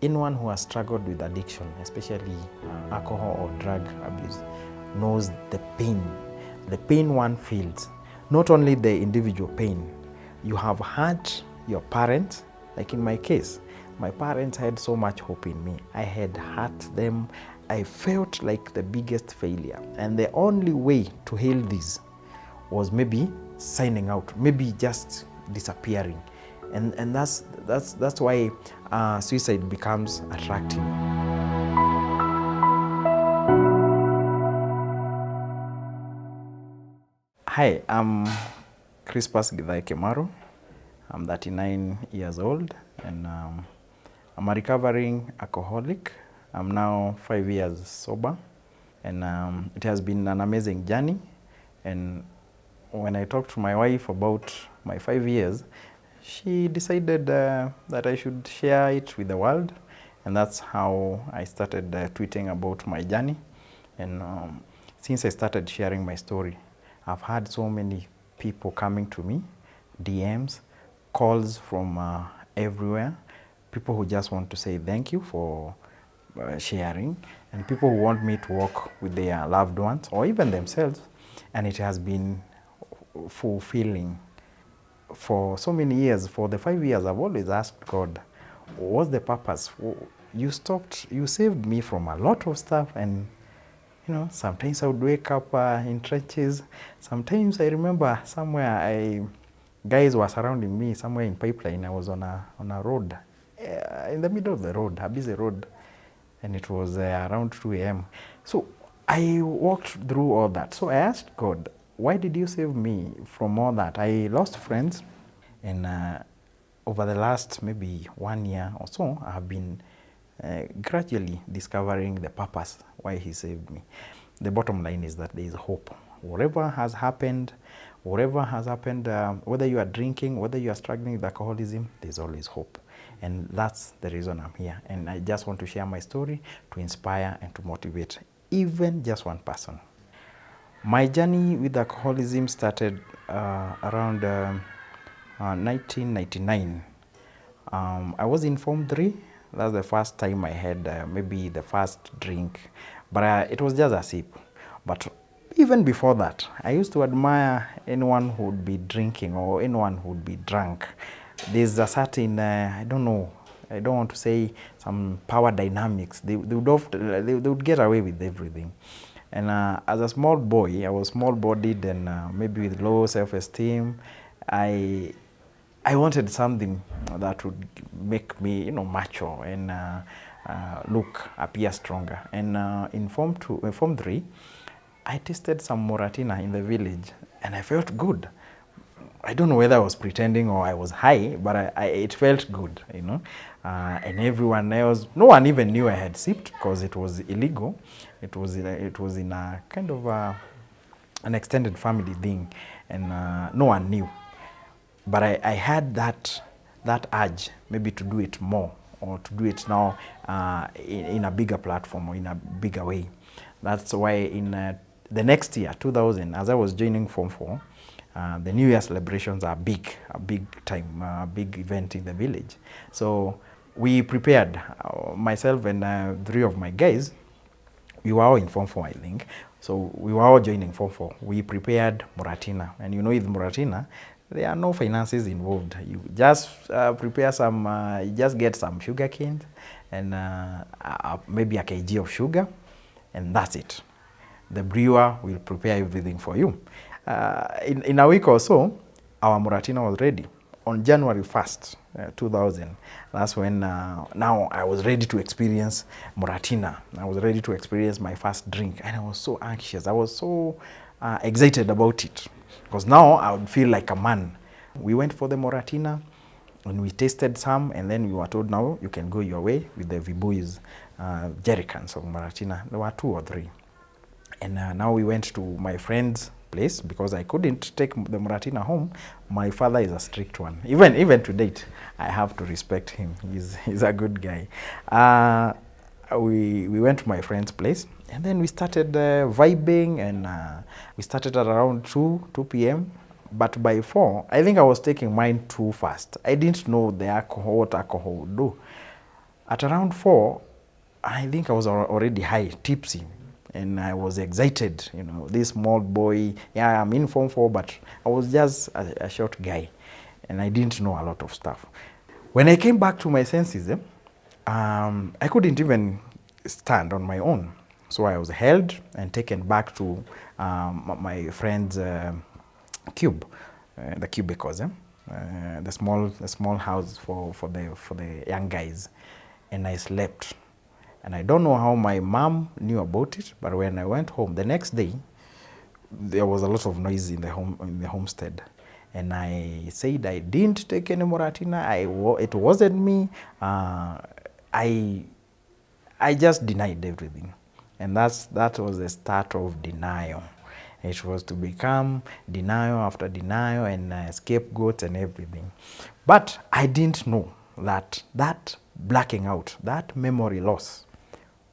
anyone who has struggled with addiction, especially alcohol or drug abuse, knows the pain one feels. Not only the individual pain, you have hurt your parents. Like in my case, my parents had so much hope in me. I had hurt them. I felt like the biggest failure. And the only way to heal this was maybe signing out, maybe just disappearing. And that's why suicide becomes attractive. Hi, I'm Kimaru. I'm 39 years old, and I'm a recovering alcoholic. I'm now 5 years sober, and it has been an amazing journey. And when I talked to my wife about my 5 years, she decided that I should share it with the world, and that's how I started tweeting about my journey. And since I started sharing my story, I've had so many people coming to me, DMs, calls from everywhere, people who just want to say thank you for sharing, and people who want me to work with their loved ones or even themselves, and it has been fulfilling. For so many years, for the 5 years, I've always asked God, what's the purpose? You saved me from a lot of stuff, and you know, sometimes I would wake up in trenches. Sometimes I remember somewhere guys were surrounding me somewhere in Pipeline. I was on a road, in the middle of the road, a busy road, and it was around 2 a.m. So I walked through all that. So I asked God, why did you save me from all that? I lost friends, and over the last maybe 1 year or so, I have been gradually discovering the purpose why he saved me. The bottom line is that there is hope. Whatever has happened, whether you are drinking, whether you are struggling with alcoholism, there's always hope. And that's the reason I'm here. And I just want to share my story to inspire and to motivate even just one person. My journey with alcoholism started around 1999. I was in Form 3. That's the first time I had maybe the first drink, but it was just a sip. But even before that, I used to admire anyone who would be drinking or anyone who would be drunk. There's a certain, I don't know, I don't want to say some power dynamics. They would get away with everything. And as a small boy, I was small-bodied and maybe with low self-esteem. I wanted something that would make me, you know, macho and appear stronger. And in Form 3, I tasted some Moratina in the village, and I felt good. I don't know whether I was pretending or I was high, but it felt good, you know. And everyone else, no one even knew I had sipped because it was illegal. It was in a kind of an extended family thing, and no one knew. But I had that urge maybe to do it more, or to do it now in a bigger platform or in a bigger way. That's why in the next year, 2000, as I was joining Form 4, the New Year celebrations are a big time, a big event in the village. So we prepared, myself and 3 of my guys, we were all in Form 4, I think. So we were all joining Form 4. We prepared Moratina. And you know, with Moratina, there are no finances involved. You just prepare some, you just get some sugar canes and maybe a kg of sugar, and that's it. The brewer will prepare everything for you. In a week or so, our Moratina was ready. On January 1st, 2000, that's when now I was ready to experience Moratina. I was ready to experience my first drink, and I was so anxious. I was so excited about it, because now I would feel like a man. We went for the Moratina, and we tasted some, and then we were told, now you can go your way with the Vibuy's jerrycans of Moratina. There were 2 or 3. And now we went to my friend's place, because I couldn't take the Moratina home. My father is a strict one. Even to date, I have to respect him. He's a good guy. We went to my friend's place, and then we started vibing, and we started at around 2 p.m. But by 4, I think I was taking mine too fast. I didn't know what alcohol would do. At around 4, I think I was already high, tipsy, and I was excited. You know, this small boy, yeah, I'm in Form 4, but I was just a short guy, and I didn't know a lot of stuff. When I came back to my senses, I couldn't even stand on my own. So I was held and taken back to my friend's cube, the cubicles, the small house for the young guys, and I slept. And I don't know how my mom knew about it, but when I went home the next day, there was a lot of noise in the homestead, and I said I didn't take any Moratina. It wasn't me. I just denied everything, and that was the start of denial. It was to become denial after denial and scapegoat and everything. But I didn't know that blacking out, that memory loss,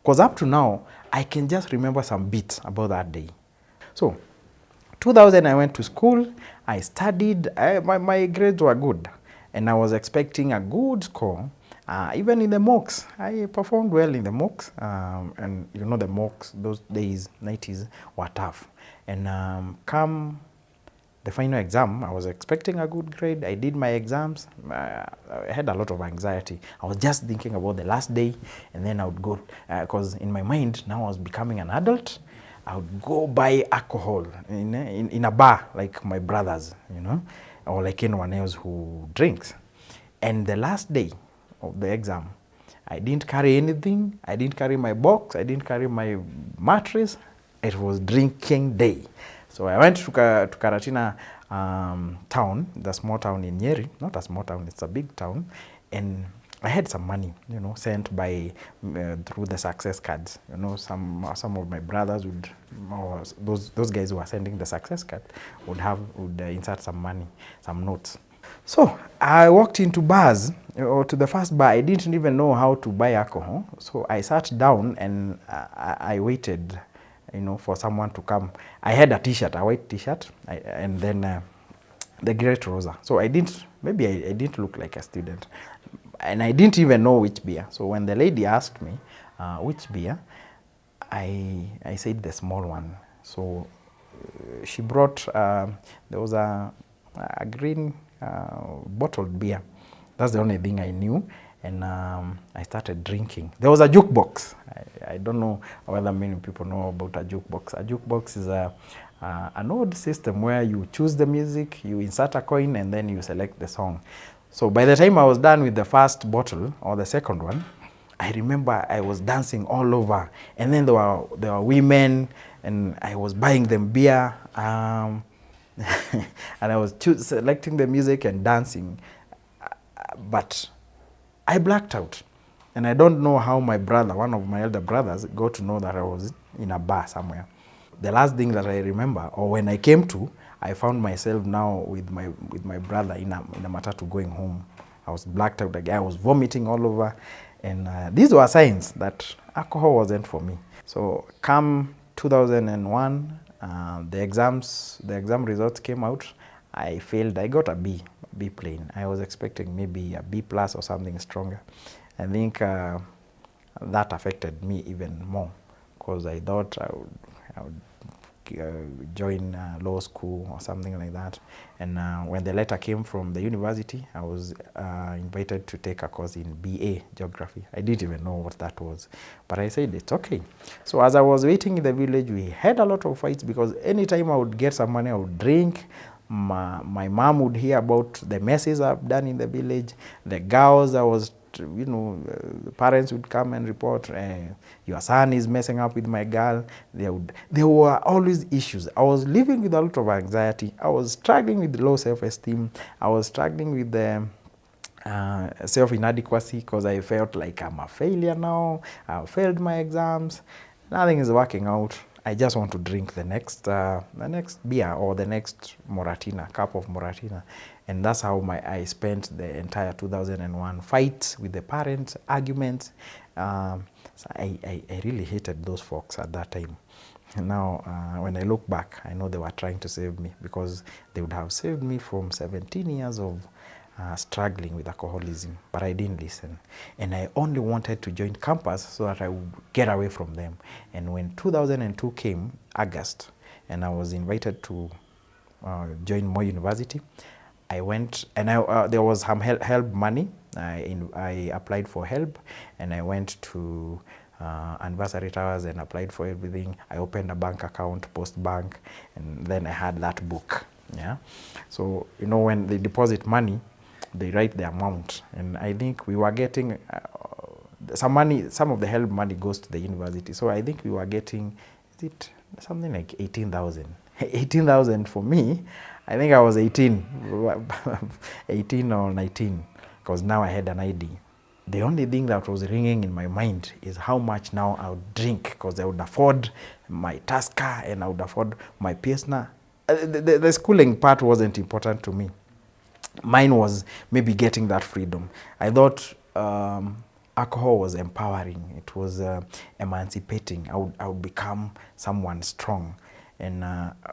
because up to now, I can just remember some bits about that day. So, 2000, I went to school, I studied, my grades were good, and I was expecting a good score. Even in the mocks, I performed well in the mocks, and you know the mocks, those days, 90s, were tough. And come the final exam, I was expecting a good grade. I did my exams. I had a lot of anxiety. I was just thinking about the last day, and then I would go, because in my mind, now I was becoming an adult, I would go buy alcohol in a bar like my brothers, you know, or like anyone else who drinks. And the last day of the exam, I didn't carry anything. I didn't carry my box. I didn't carry my mattress. It was drinking day. So I went to Karatina town, the small town in Nyeri. Not a small town, it's a big town. And I had some money, you know, sent by through the success cards. You know, some of my brothers would, or those guys who were sending the success card would insert some money, some notes. So I walked into bars, or to the first bar. I didn't even know how to buy alcohol. So I sat down and I waited, you know, for someone to come. I had a t-shirt, a white t-shirt, and then the Great Rosa. So I didn't look like a student. And I didn't even know which beer. So when the lady asked me which beer, I said the small one. So she brought, there was a green bottled beer. That's the only thing I knew. And I started drinking. There was a jukebox. I don't know whether many people know about a jukebox. A jukebox is an old system where you choose the music, you insert a coin, and then you select the song. So by the time I was done with the first bottle, or the second one, I remember I was dancing all over. And then there were women, and I was buying them beer. And I was selecting the music and dancing. But I blacked out. And I don't know how my brother, one of my elder brothers, got to know that I was in a bar somewhere. The last thing that I remember, or when I came to, I found myself now with my brother in a matatu going home. I was blacked out again. I was vomiting all over. And these were signs that alcohol wasn't for me. So come 2001, the exam results came out. I failed. I got a B plain. I was expecting maybe a B plus or something stronger. I think that affected me even more, because I thought I would join law school or something like that. And when the letter came from the university, I was invited to take a course in BA Geography. I didn't even know what that was, but I said it's okay. So as I was waiting in the village, we had a lot of fights, because anytime I would get some money, I would drink. My mom would hear about the messes I've done in the village. The girls I was, you know, parents would come and report, your son is messing up with my girl. There were always issues. I was living with a lot of anxiety. I was struggling with low self-esteem. I was struggling with the self-inadequacy, because I felt like I'm a failure now. I failed my exams. Nothing is working out. I just want to drink the next beer, or the next Moratina, cup of Moratina. And that's how I spent the entire 2001. Fights with the parents, arguments. So I really hated those folks at that time. And now, when I look back, I know they were trying to save me, because they would have saved me from 17 years of struggling with alcoholism, but I didn't listen. And I only wanted to join campus so that I would get away from them. And when 2002 came, August, and I was invited to join Moi University, I went, and there was some help money. I applied for help, and I went to Anniversary Towers and applied for everything. I opened a bank account, Post Bank, and then I had that book. Yeah, so when they deposit money, they write the amount, and I think we were getting some money. Some of the help money goes to the university, so I think we were getting, is it something like 18,000? 18,000 for me. I think I was 18, 18 or 19, because now I had an ID. The only thing that was ringing in my mind is how much now I would drink, because I would afford my Tusker and I would afford my Pilsner. The schooling part wasn't important to me. Mine was maybe getting that freedom. I thought alcohol was empowering. It was emancipating. I would become someone strong. And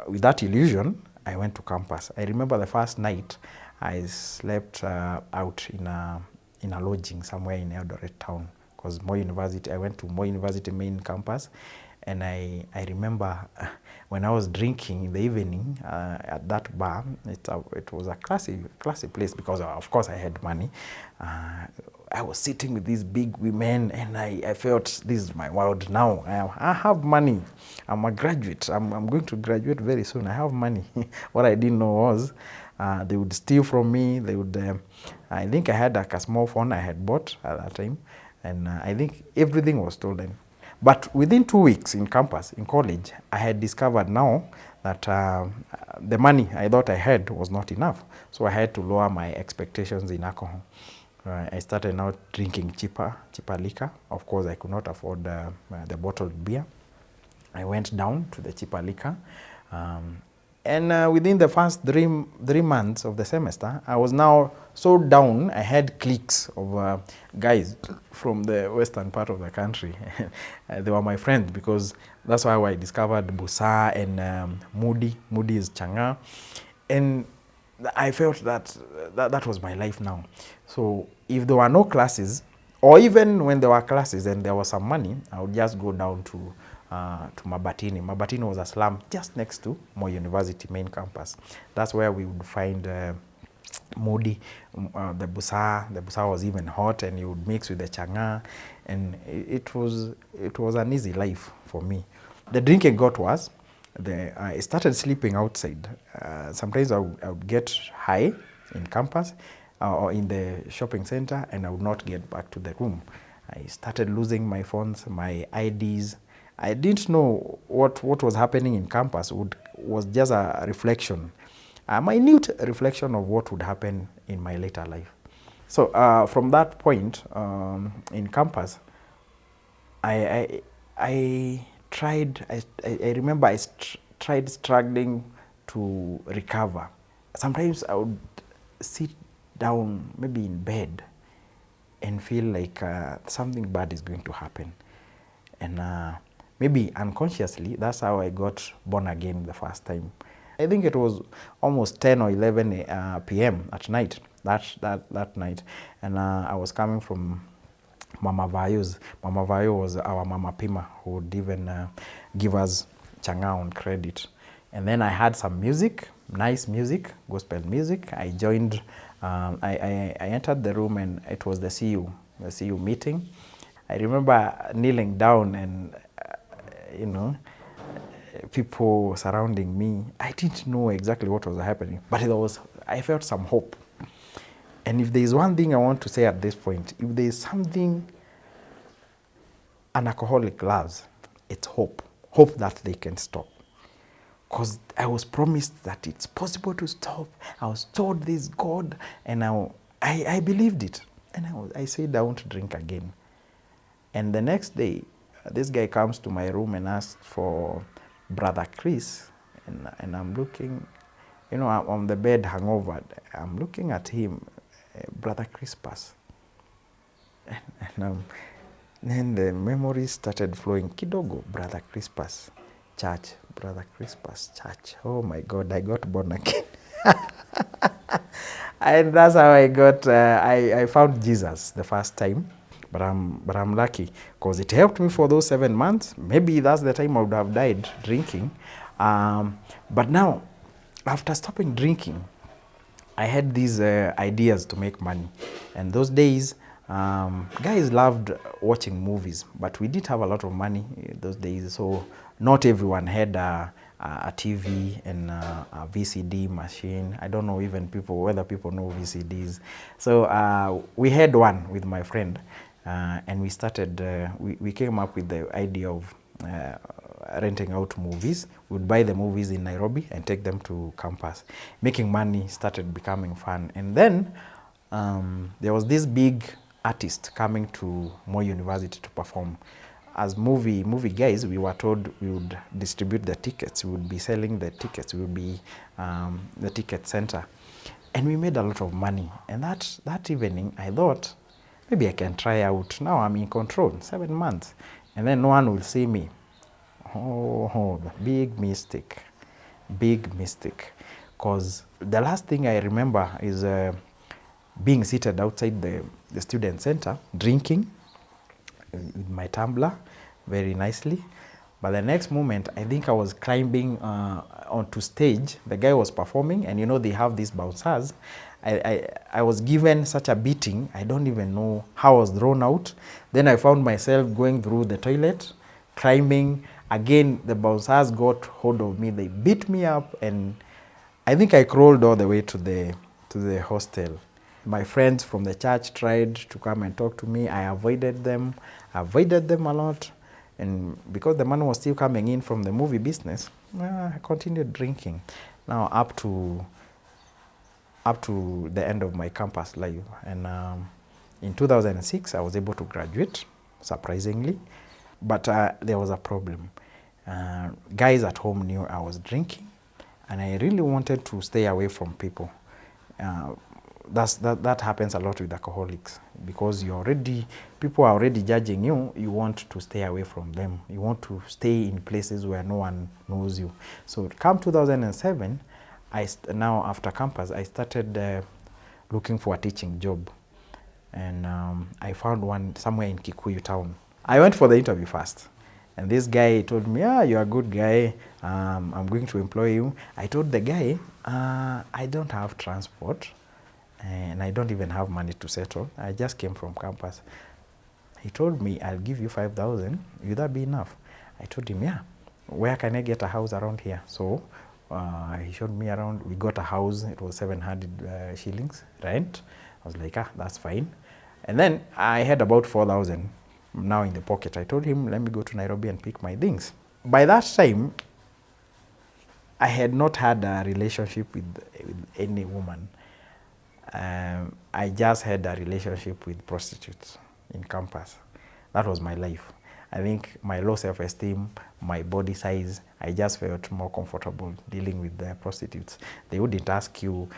with that illusion, I went to campus. I remember the first night I slept out in a lodging somewhere in Eldoret town, because I went to Moi University main campus. And I remember when I was drinking in the evening at that bar, it was a classy place, because of course I had money. I was sitting with these big women, and I felt this is my world now. I have money. I'm a graduate. I'm going to graduate very soon. I have money. What I didn't know was they would steal from me. They would. I think I had a small phone I had bought at that time, and I think everything was stolen. But within 2 weeks in campus, in college, I had discovered now that the money I thought I had was not enough. So I had to lower my expectations in alcohol. I started now drinking cheaper liquor. Of course, I could not afford the bottled beer. I went down to the cheaper liquor. And within the first three months of the semester, I was now so down. I had cliques of guys from the western part of the country. They were my friends, because that's how I discovered Busa and Moody. Moody is Changa. And I felt that was my life now. So if there were no classes, or even when there were classes and there was some money, I would just go down to Mabatini. Mabatini was a slum just next to Moi University main campus. That's where we would find Moody, the Busa. The Busa was even hot, and you would mix with the Changa, and it was an easy life for me. The drinking got worse. I started sleeping outside. Sometimes I would get high in campus or in the shopping center, and I would not get back to the room. I started losing my phones, my IDs. I didn't know what was happening in campus was just a reflection, a minute reflection of what would happen in my later life. So from that point in campus, I remember I tried struggling to recover. Sometimes I would sit down, maybe in bed, and feel like something bad is going to happen. And maybe unconsciously, that's how I got born again the first time. I think it was almost 10 or 11 p.m. at night, that night. And I was coming from Mama Vayo's. Mama Vayo was our Mama Pima, who would even give us changa on credit. And then I had some music, nice music, gospel music. I joined, I entered the room, and it was the CU meeting. I remember kneeling down, and people surrounding me. I didn't know exactly what was happening, but I felt some hope. And if there is one thing I want to say at this point, if there is something an alcoholic loves, it's hope. Hope that they can stop. Because I was promised that it's possible to stop. I was told this God, and I believed it. And I said I won't drink again. And the next day, this guy comes to my room and asks for Brother Chris. And I'm looking, I'm on the bed hangover. I'm looking at him, Brother Crispus. And then the memories started flowing. Kidogo, Brother Crispus, church. Brother Crispus, church. Oh my God, I got born again. And that's how I got, I found Jesus the first time. But I'm lucky because it helped me for those 7 months. Maybe that's the time I would have died drinking. But now, after stopping drinking, I had these ideas to make money. And those days, guys loved watching movies, but we didn't have a lot of money those days. So not everyone had a TV and a VCD machine. I don't know even whether people know VCDs. So we had one with my friend, and we started, we came up with the idea of renting out movies. We would buy the movies in Nairobi and take them to campus. Making money started becoming fun. And then there was this big artist coming to Moi University to perform. As movie guys, we were told we would distribute the tickets. We would be selling the tickets. We would be the ticket center. And we made a lot of money. And that evening, I thought, maybe I can try out. Now I'm in control, 7 months. And then no one will see me. Oh, big mistake. Big mistake. Because the last thing I remember is being seated outside the student center, drinking with my tumbler very nicely. But the next moment, I think I was climbing onto stage. The guy was performing, and you know they have these bouncers. I was given such a beating, I don't even know how I was thrown out. Then I found myself going through the toilet, climbing. Again, the bouncers got hold of me. They beat me up, and I think I crawled all the way to the hostel. My friends from the church tried to come and talk to me. I avoided them a lot. And because the money was still coming in from the movie business, I continued drinking. Now up to the end of my campus life. And in 2006, I was able to graduate, surprisingly. But there was a problem. Guys at home knew I was drinking, and I really wanted to stay away from people. That happens a lot with alcoholics, because people are already judging you. You want to stay away from them. You want to stay in places where no one knows you. So come 2007, now after campus, I started looking for a teaching job, and I found one somewhere in Kikuyu town. I went for the interview first, and this guy told me, you're a good guy, I'm going to employ you. I told the guy, I don't have transport, and I don't even have money to settle. I just came from campus. He told me, I'll give you 5,000. Will that be enough? I told him, yeah. Where can I get a house around here? So he showed me around. We got a house. It was 700 shillings rent. I was like, that's fine. And then I had about 4,000 now in the pocket. I told him, let me go to Nairobi and pick my things. By that time, I had not had a relationship with any woman. I just had a relationship with prostitutes in campus. That was my life. I think my low self-esteem, my body size, I just felt more comfortable dealing with the prostitutes. They wouldn't ask you,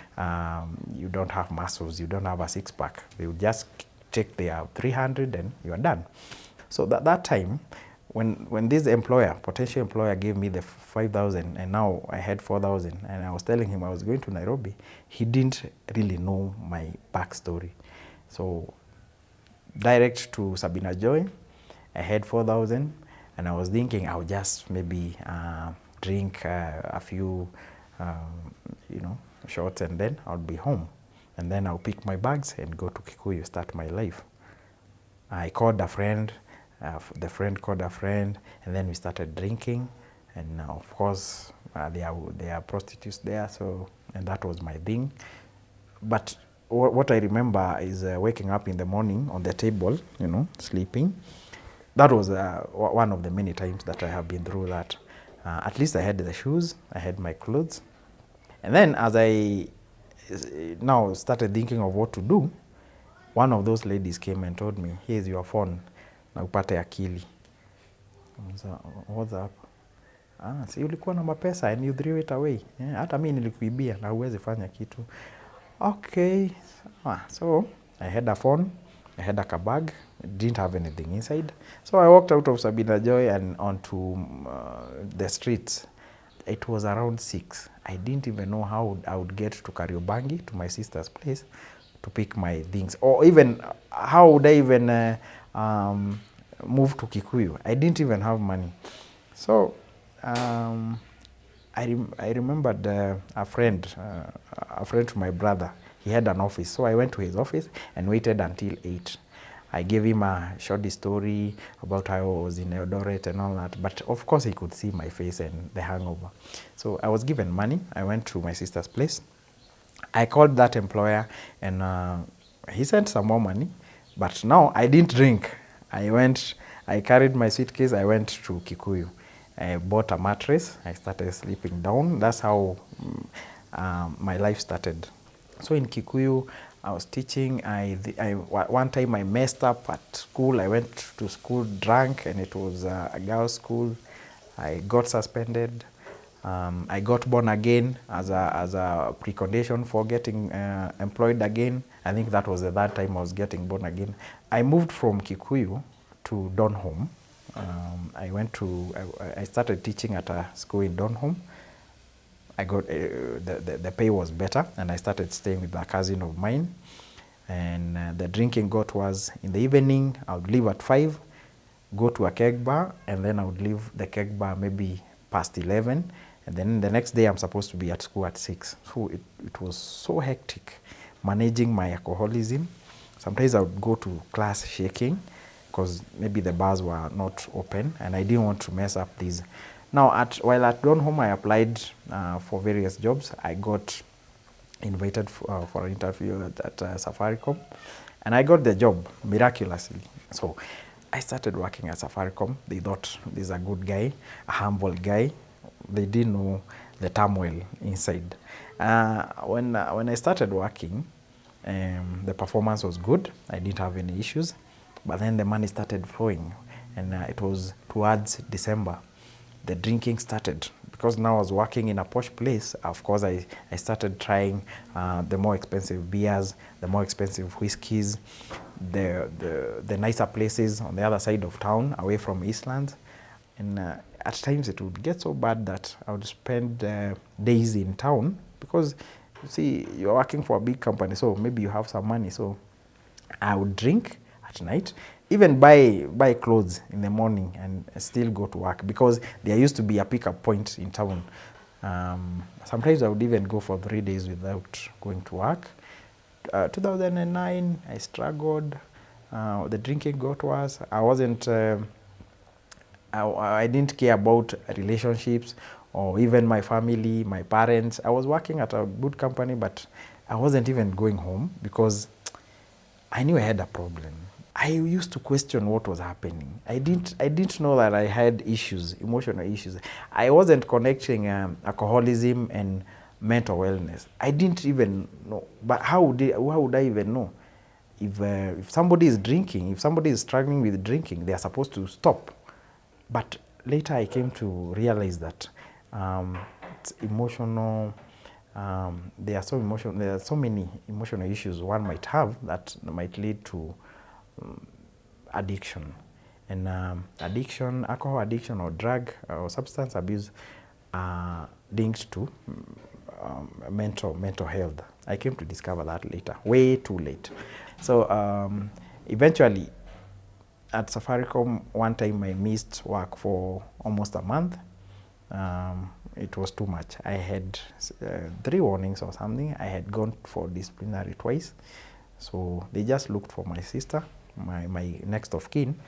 you don't have muscles, you don't have a six-pack. They would just take their 300 and you are done. So that time, when this potential employer gave me the 5,000 and now I had 4,000 and I was telling him I was going to Nairobi, he didn't really know my backstory. So direct to Sabina Joy, I had 4,000 and I was thinking I'll just maybe drink a few shots and then I'll be home. And then I'll pick my bags and go to Kikuyu, start my life. I called a friend. The friend called a friend, and then we started drinking. And of course, there are prostitutes there, and that was my thing. But what I remember is waking up in the morning on the table, sleeping. That was one of the many times that I have been through that. At least I had the shoes, I had my clothes. And then as I now started thinking of what to do, one of those ladies came and told me, here's your phone. Na upate akili. What's up? Si ulikuwa na mapesa and you threw it away. Hata mimi nilikuibia na huwezi fanya kitu. Okay. So I had a phone, I had a bag, didn't have anything inside. So I walked out of Sabina Joy and onto the streets. it was around 6. I didn't even know how I would get to Kariobangi, to my sister's place, to pick my things. Or even, how would I even move to Kikuyu? I didn't even have money. So, I remembered a friend to my brother. He had an office. So I went to his office and waited until 8. I gave him a short story about how I was in Eldoret and all that. But of course, he could see my face and the hangover. So I was given money. I went to my sister's place. I called that employer and he sent some more money. But now I didn't drink. I carried my suitcase. I went to Kikuyu. I bought a mattress. I started sleeping down. That's how my life started. So in Kikuyu, I was teaching. One time I messed up at school. I went to school drunk, and it was a girls' school. I got suspended. I got born again as a precondition for getting employed again. I think that was the third time I was getting born again. I moved from Kikuyu to Donholm. I started teaching at a school in Donholm. I got the pay was better, and I started staying with a cousin of mine. And the drinking got was in the evening. I would leave at 5, go to a keg bar, and then I would leave the keg bar maybe past 11. And then the next day I'm supposed to be at school at 6. So it was so hectic managing my alcoholism. Sometimes I would go to class shaking because maybe the bars were not open and I didn't want to mess up these. Now, while at Donholm, I applied for various jobs. I got invited for an interview at Safaricom, and I got the job miraculously. So I started working at Safaricom. They thought this is a good guy, a humble guy. They didn't know the turmoil inside. When I started working, the performance was good. I didn't have any issues. But then the money started flowing, and it was towards December. The drinking started. Because now I was working in a posh place, of course I started trying the more expensive beers, the more expensive whiskeys, the nicer places on the other side of town, away from Eastlands. And at times it would get so bad that I would spend days in town, because you see, you're working for a big company, so maybe you have some money. So I would drink at night, even buy clothes in the morning and still go to work, because there used to be a pickup point in town. Sometimes I would even go for 3 days without going to work. 2009, I struggled. The drinking got worse. I didn't care about relationships or even my family, my parents. I was working at a good company, but I wasn't even going home because I knew I had a problem. I used to question what was happening. I didn't know that I had issues, emotional issues. I wasn't connecting alcoholism and mental wellness. I didn't even know. But how would I even know? If somebody is drinking, if somebody is struggling with drinking, they are supposed to stop. But later I came to realize that it's emotional. There are so many emotional issues one might have that might lead to addiction. And addiction, alcohol addiction or drug or substance abuse are linked to mental health. I came to discover that later, way too late. So eventually at Safaricom, one time I missed work for almost a month. It was too much. I had 3 warnings or something. I had gone for disciplinary twice. So they just looked for my sister, my next of kin.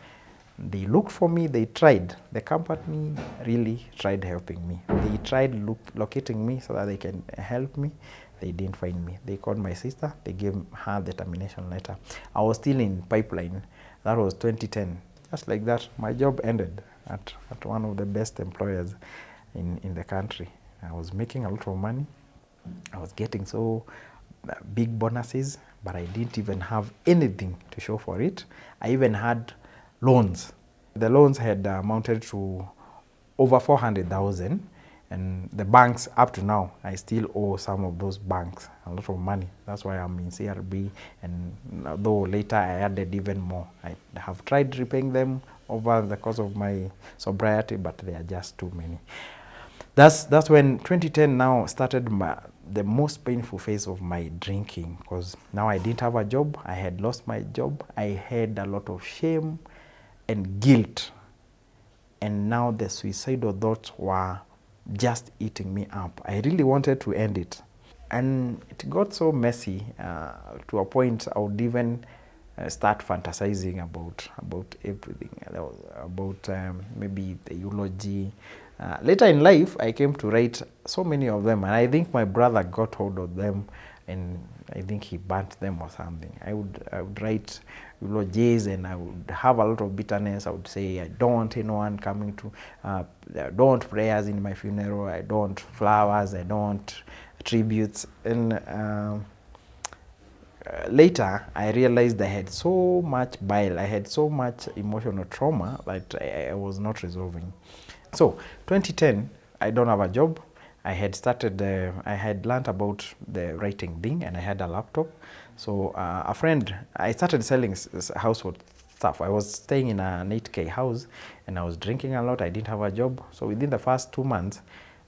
They looked for me, they tried. The company really tried helping me. They tried locating me so that they can help me. They didn't find me. They called my sister, they gave her the termination letter. I was still in pipeline. That was 2010. Just like that, my job ended at one of the best employers in the country. I was making a lot of money. I was getting so big bonuses, but I didn't even have anything to show for it. I even had loans. The loans had amounted to over 400,000, and the banks, up to now, I still owe some of those banks a lot of money. That's why I'm in CRB, and though later I added even more. I have tried repaying them over the course of my sobriety, but they are just too many. That's when 2010 now started the most painful phase of my drinking, because now I didn't have a job. I had lost my job. I had a lot of shame and guilt, and now the suicidal thoughts were just eating me up. I really wanted to end it, and it got so messy to a point I would even start fantasizing about everything, about maybe the eulogy. Later in life, I came to write so many of them, and I think my brother got hold of them, and I think he burnt them or something. I would write eulogies, and I would have a lot of bitterness. I would say, I don't want anyone coming to, I don't want prayers in my funeral, I don't want flowers, I don't want tributes. And later, I realized I had so much bile, I had so much emotional trauma that I was not resolving. So, 2010, I don't have a job. I had started, I had learned about the writing thing, and I had a laptop. So, a friend, I started selling household stuff. I was staying in an 8K house, and I was drinking a lot. I didn't have a job. So, within the first 2 months,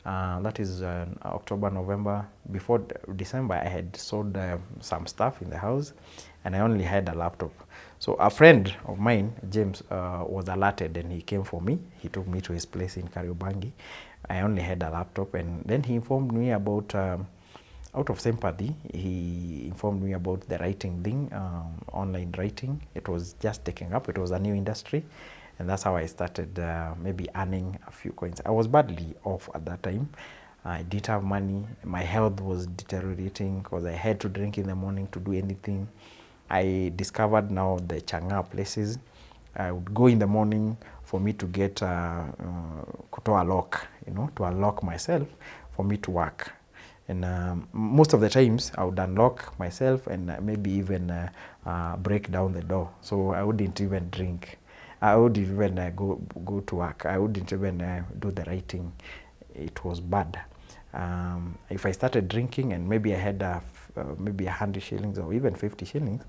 that is October, November, before December, I had sold some stuff in the house, and I only had a laptop. So a friend of mine, James, was alerted, and he came for me. He took me to his place in Kariobangi. I only had a laptop, and then he informed me about, out of sympathy, he informed me about the writing thing, online writing. It was just taking up. It was a new industry. And that's how I started maybe earning a few coins. I was badly off at that time. I didn't have money. My health was deteriorating because I had to drink in the morning to do anything. I discovered now the changa places. I would go in the morning for me to get kutoa lock, to unlock myself for me to work. And most of the times I would unlock myself and maybe even break down the door. So I wouldn't even drink. I wouldn't even go to work. I wouldn't even do the writing. It was bad. If I started drinking and maybe I had maybe 100 shillings or even 50 shillings,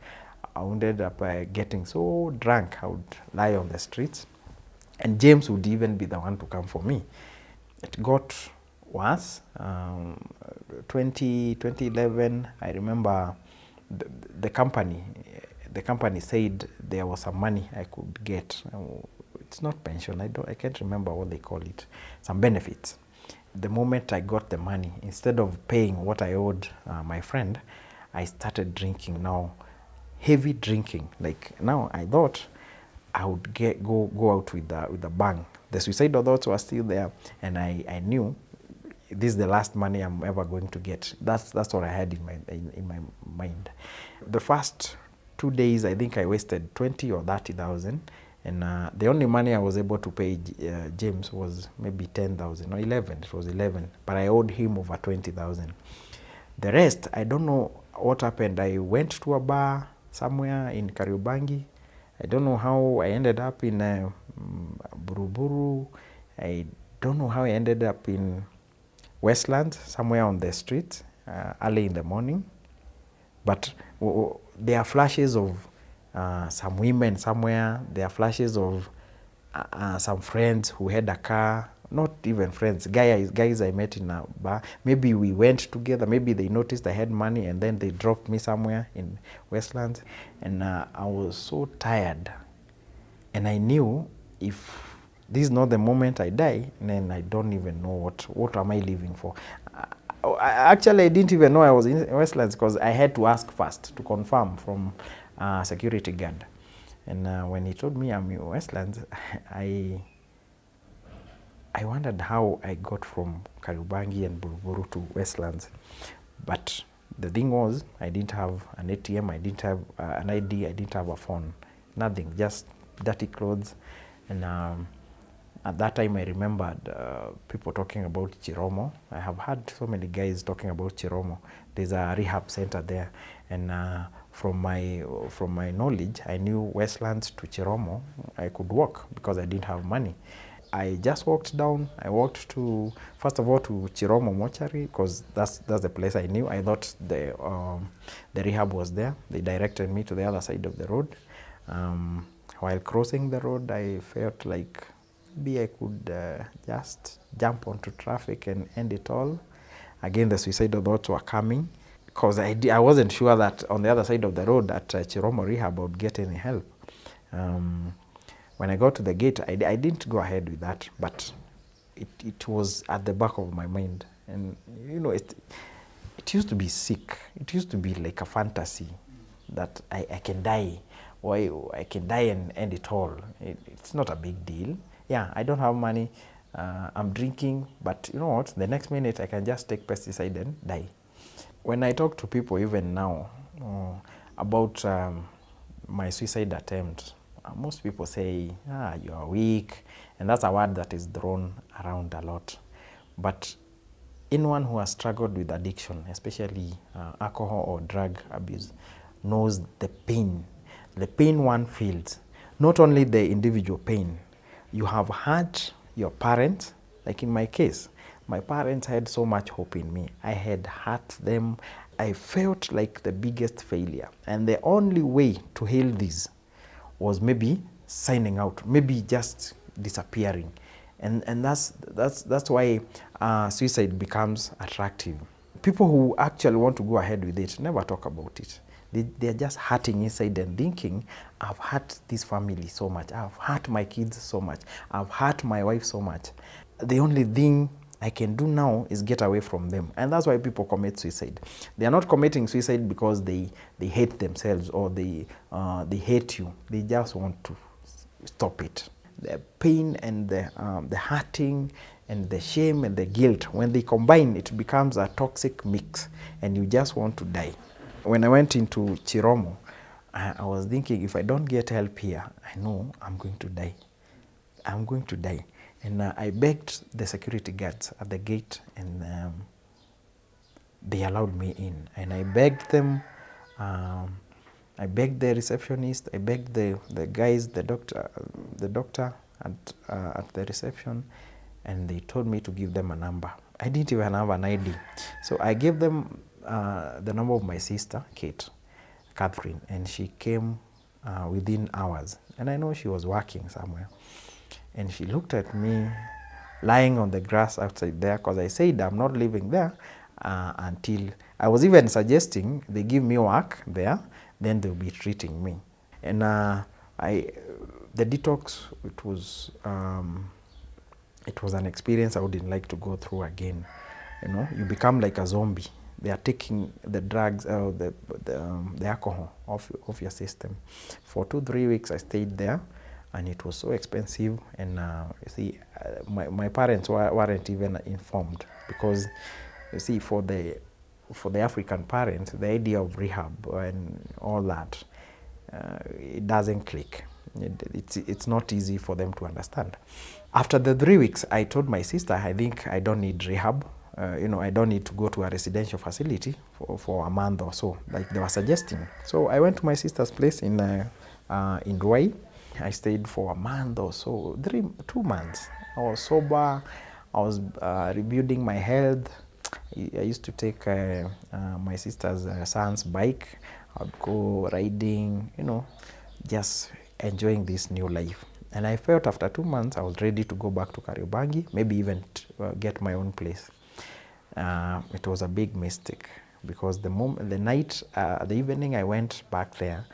I would end up getting so drunk I would lie on the streets. And James would even be the one to come for me. It got worse. 2011, I remember the company said there was some money I could get. It's not pension, I can't remember what they call it, some benefits. The moment I got the money, instead of paying what I owed my friend, I started drinking now, heavy drinking. Like now I thought I would go out with a bang. The suicidal thoughts were still there, and I knew this is the last money I'm ever going to get. That's what I had in my mind. The first 2 days, I think I wasted 20 or 30,000, and the only money I was able to pay James was maybe 10,000 or 11. It was 11, but I owed him over 20,000. The rest, I don't know what happened. I went to a bar somewhere in Kariobangi. I don't know how I ended up in Buruburu. I don't know how I ended up in Westland, somewhere on the street, early in the morning. But there are flashes of some women somewhere. There are flashes of some friends who had a car. Not even friends, guys I met in a bar. Maybe we went together. Maybe they noticed I had money and then they dropped me somewhere in Westlands. And I was so tired. And I knew if this is not the moment I die, then I don't even know what am I living for. Actually, I didn't even know I was in Westlands because I had to ask first to confirm from a security guard. And when he told me I'm in Westlands, I wondered how I got from Kariobangi and Buruburu to Westlands. But the thing was, I didn't have an ATM, I didn't have an ID, I didn't have a phone. Nothing, just dirty clothes. And at that time, I remembered people talking about Chiromo. I have heard so many guys talking about Chiromo. There's a rehab center there. And from my knowledge, I knew Westlands to Chiromo, I could walk because I didn't have money. I just walked down. I walked to, first of all, to Chiromo Mortuary because that's the place I knew. I thought the rehab was there. They directed me to the other side of the road. While crossing the road, I felt like maybe I could just jump onto traffic and end it all. Again, the suicidal thoughts were coming because I wasn't sure that on the other side of the road at Chiromo Rehab I would get any help. When I got to the gate, I didn't go ahead with that, but it was at the back of my mind. And you know, it used to be sick. It used to be like a fantasy that I can die, or I can die and end it all. It's not a big deal. Yeah, I don't have money. I'm drinking, but you know what? The next minute I can just take pesticide and die. When I talk to people even now about my suicide attempt, most people say, you are weak, and that's a word that is thrown around a lot. But anyone who has struggled with addiction, especially alcohol or drug abuse, knows the pain one feels. Not only the individual pain, you have hurt your parents. Like in my case, my parents had so much hope in me. I had hurt them. I felt like the biggest failure. And the only way to heal this was maybe signing out, maybe just disappearing. And that's why suicide becomes attractive. People who actually want to go ahead with it never talk about it. They're just hurting inside and thinking, I've hurt this family so much, I've hurt my kids so much, I've hurt my wife so much. The only thing I can do now is get away from them. And that's why people commit suicide. They are not committing suicide because they hate themselves or they hate you. They just want to stop it. The pain and the hurting and the shame and the guilt, when they combine, it becomes a toxic mix and you just want to die. When I went into Chiromo, I was thinking, if I don't get help here, I know I'm going to die. I'm going to die. And I begged the security guards at the gate, and they allowed me in. And I begged them, I begged the receptionist, I begged the guys, the doctor at the reception, and they told me to give them a number. I didn't even have an ID. So I gave them the number of my sister, Catherine, and she came within hours. And I know she was working somewhere. And she looked at me lying on the grass outside there, because I said I'm not living there until, I was even suggesting they give me work there, then they'll be treating me. And the detox, it was an experience I wouldn't like to go through again. You know, you become like a zombie. They are taking the drugs, the alcohol off your system. For 2-3 weeks I stayed there, and it was so expensive. And you see, my parents weren't even informed, because you see, for the African parents, the idea of rehab and all that, it doesn't click. It's not easy for them to understand. After the 3 weeks, I told my sister, I think I don't need rehab. I don't need to go to a residential facility for a month or so, like they were suggesting. So I went to my sister's place in Ruai. I stayed for a month or so, 2 months. I was sober. I was rebuilding my health. I used to take my sister's son's bike. I'd go riding, just enjoying this new life. And I felt after 2 months I was ready to go back to Kariobangi, maybe even get my own place. It was a big mistake, because the evening I went back there,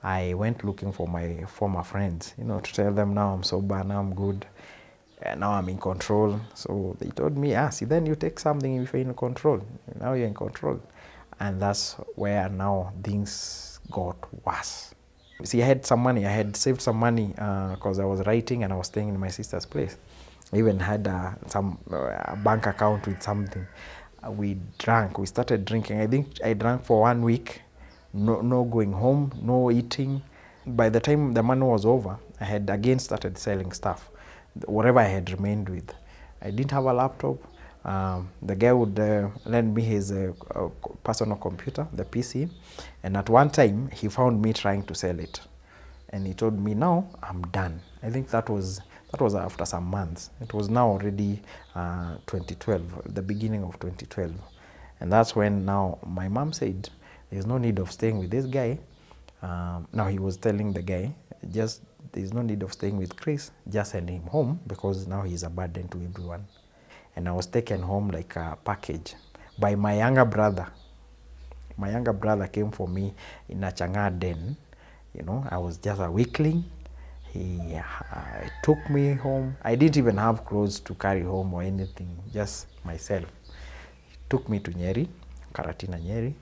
I went looking for my former friends, to tell them, now I'm sober, now I'm good, and now I'm in control. So they told me, see, then you take something if you're in control. Now you're in control. And that's where now things got worse. See, I had some money. I had saved some money because I was writing and I was staying in my sister's place. I even had a bank account with something. We drank. We started drinking. I think I drank for 1 week. No going home, no eating. By the time the money was over, I had again started selling stuff, whatever I had remained with. I didn't have a laptop. The guy would lend me his personal computer, the PC, and at one time he found me trying to sell it, and he told me, now I'm done. I think that was after some months. It was now already 2012, the beginning of 2012, and that's when now my mom said, there's no need of staying with this guy. Now he was telling the guy, just there's no need of staying with Chris, just send him home because now he's a burden to everyone. And I was taken home like a package by my younger brother. My younger brother came for me in a Chang'an den. You know, I was just a weakling. He took me home. I didn't even have clothes to carry home or anything, just myself. He took me to Nyeri, Karatina Nyeri,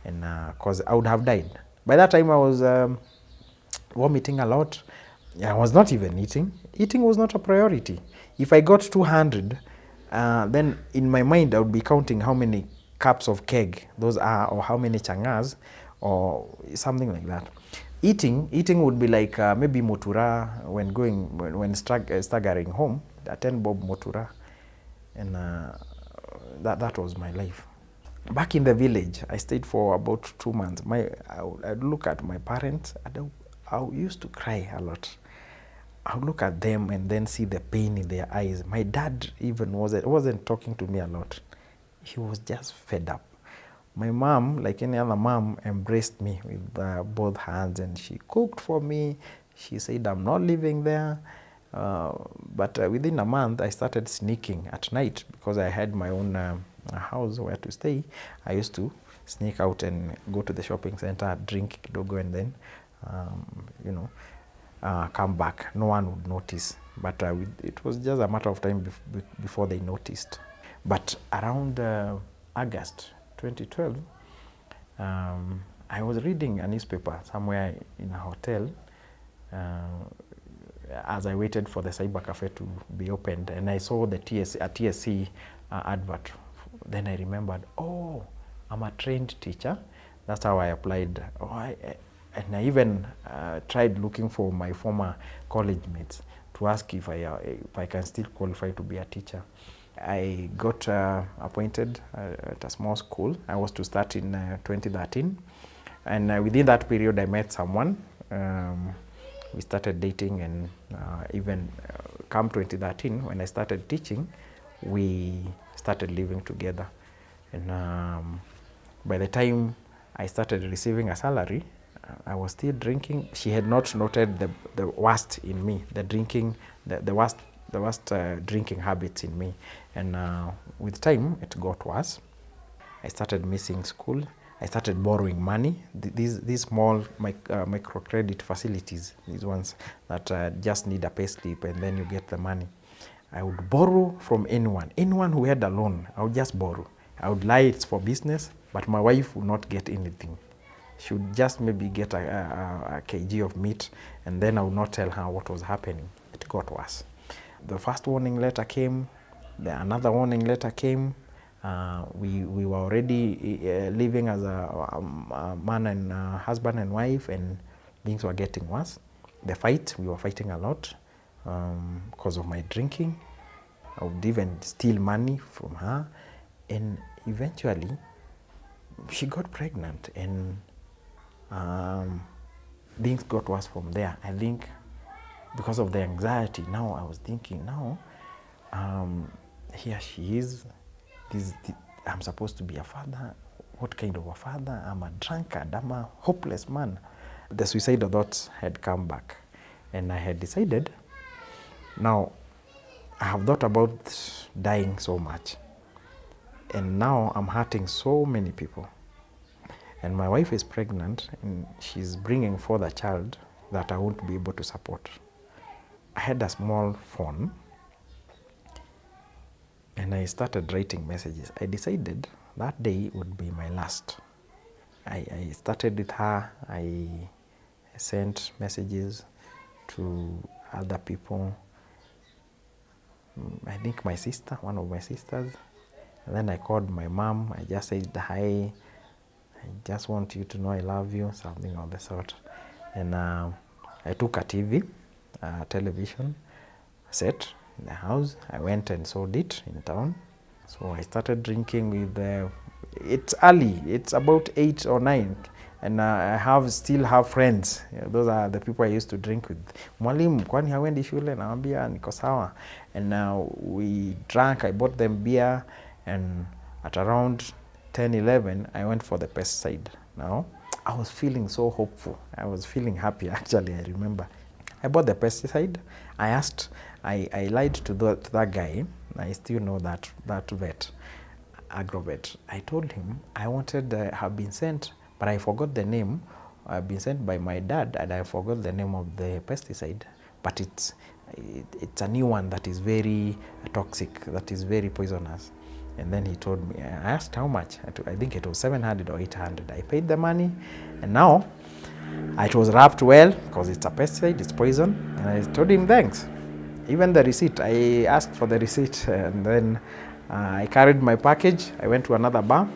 and cause I would have died. By that time I was vomiting a lot. I was not even eating. Eating was not a priority. If I got 200, then in my mind I would be counting how many cups of keg those are, or how many changas, or something like that. Eating would be like maybe motura when staggering home, a 10 bob motura, and that was my life. Back in the village, I stayed for about 2 months. I'd look at my parents, and I used to cry a lot. I would look at them and then see the pain in their eyes. My dad even wasn't talking to me a lot. He was just fed up. My mom, like any other mom, embraced me with both hands, and she cooked for me. She said, I'm not living there. But within a month, I started sneaking at night because I had my own house where to stay. I used to sneak out and go to the shopping center, drink kidogo, and then, come back. No one would notice. But it was just a matter of time before they noticed. But around August 2012, I was reading a newspaper somewhere in a hotel as I waited for the cyber cafe to be opened, and I saw the TSC advert. Then I remembered, oh, I'm a trained teacher. That's how I applied. And I even tried looking for my former college mates to ask if I can still qualify to be a teacher. I got appointed at a small school. I was to start in 2013. And within that period, I met someone. We started dating, and even come 2013, when I started teaching, we started living together. And by the time I started receiving a salary, I was still drinking. She had not noted the worst in me, the worst drinking habits in me. And with time, it got worse. I started missing school. I started borrowing money. These small microcredit facilities, these ones that just need a pay slip and then you get the money. I would borrow from anyone who had a loan. I would just borrow. I would lie it's for business, but my wife would not get anything. She would just maybe get a kg of meat, and then I would not tell her what was happening. It got worse. The first warning letter came, another warning letter came. We were already living as a man and husband and wife, and things were getting worse. We were fighting a lot because of my drinking. I would even steal money from her, and eventually she got pregnant, and things got worse from there. I think because of the anxiety, now I was thinking, here she is. I'm supposed to be a father. What kind of a father? I'm a drunkard. I'm a hopeless man. The suicidal thoughts had come back, and I had decided, now I have thought about dying so much, and now I'm hurting so many people. And my wife is pregnant, and she's bringing forth a child that I won't be able to support. I had a small phone, and I started writing messages. I decided that day would be my last. I started with her. I sent messages to other people. I think my sister, one of my sisters. And then I called my mom. I just said, hi, I just want you to know I love you, something of the sort. And I took a television set in the house. I went and sold it in town. So I started drinking with, it's early, it's about 8 or 9. And I still have friends. Those are the people I used to drink with. Mwalimu, kwani hawendi shule? Naambia niko sawa. And we drank, I bought them beer, and at around 10, 11, I went for the pesticide. Now, I was feeling so hopeful. I was feeling happy, actually, I remember. I bought the pesticide. I lied to that guy. I still know that vet, agrovet. I told him I wanted, have been sent, but I forgot the name. I've been sent by my dad, and I forgot the name of the pesticide. But it's a new one that is very toxic, that is very poisonous. And then he told me, I asked how much. I think it was 700 or 800. I paid the money, and now it was wrapped well because it's a pesticide, it's poison. And I told him thanks. Even the receipt, I asked for the receipt, and then I carried my package. I went to another bar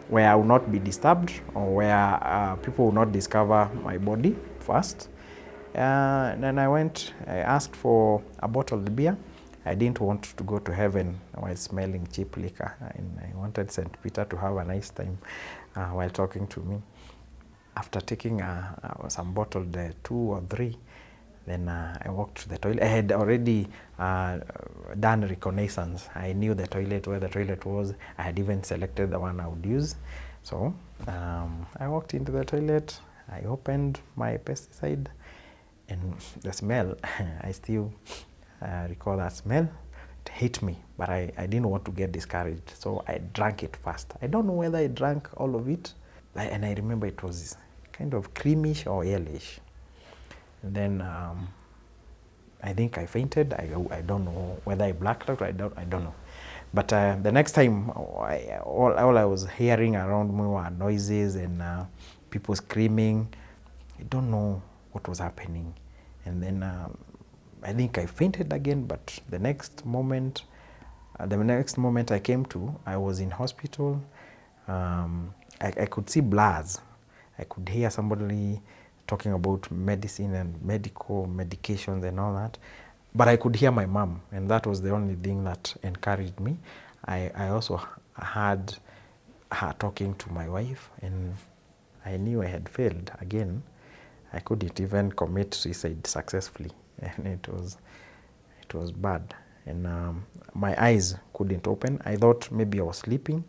where I will not be disturbed, or where people will not discover my body first. Then I asked for a bottled beer. I didn't want to go to heaven while smelling cheap liquor, and I wanted St. Peter to have a nice time while talking to me. After taking some bottled 2 or 3, then I walked to the toilet. I had already done reconnaissance. I knew the toilet, where the toilet was. I had even selected the one I would use. So I walked into the toilet. I opened my pesticide, and the smell, I still recall that smell. It hit me, but I didn't want to get discouraged, so I drank it fast. I don't know whether I drank all of it, and I remember it was kind of creamish or yellowish. And then I think I fainted. I don't know whether I blacked out. I don't know. But the next time, all I was hearing around me were noises and people screaming. I don't know what was happening. And then I think I fainted again. But the next moment I came to, I was in hospital. I could see blurs. I could hear somebody talking about medicine and medications and all that. But I could hear my mom, and that was the only thing that encouraged me. I also heard her talking to my wife, and I knew I had failed again. I couldn't even commit suicide successfully, and it was bad. And my eyes couldn't open. I thought maybe I was sleeping.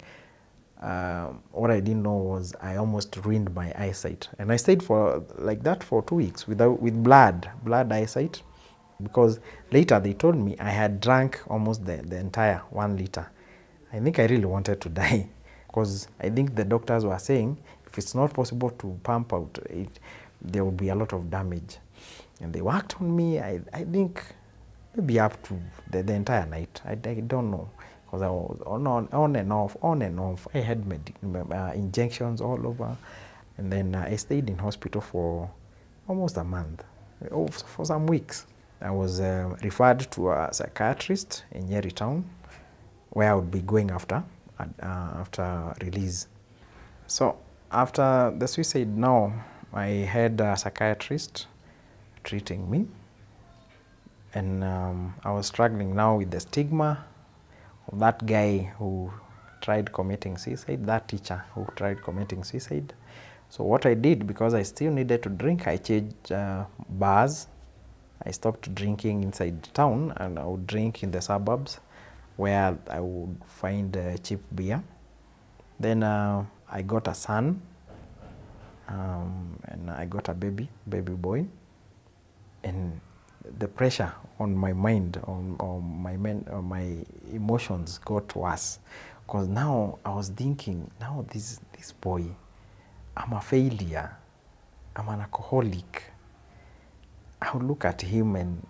What I didn't know was I almost ruined my eyesight, and I stayed for like that for 2 weeks with blood eyesight, because later they told me I had drank almost the entire 1 liter. I think I really wanted to die, because I think the doctors were saying if it's not possible to pump out it, there will be a lot of damage, and they worked on me. I think maybe up to the entire night. I don't know. Because I was on and off. I had injections all over. And then I stayed in hospital for almost a month, for some weeks. I was referred to a psychiatrist in Nyeri town, where I would be going after release. So after the suicide now, I had a psychiatrist treating me. And I was struggling now with the stigma of that guy who tried committing suicide, that teacher who tried committing suicide. So what I did, because I still needed to drink, I changed bars. I stopped drinking inside town, and I would drink in the suburbs, where I would find cheap beer. Then I got a son, and I got a baby boy. And the pressure on my mind, on my emotions got worse, because now I was thinking, now this boy, I'm a failure, I'm an alcoholic. I would look at him and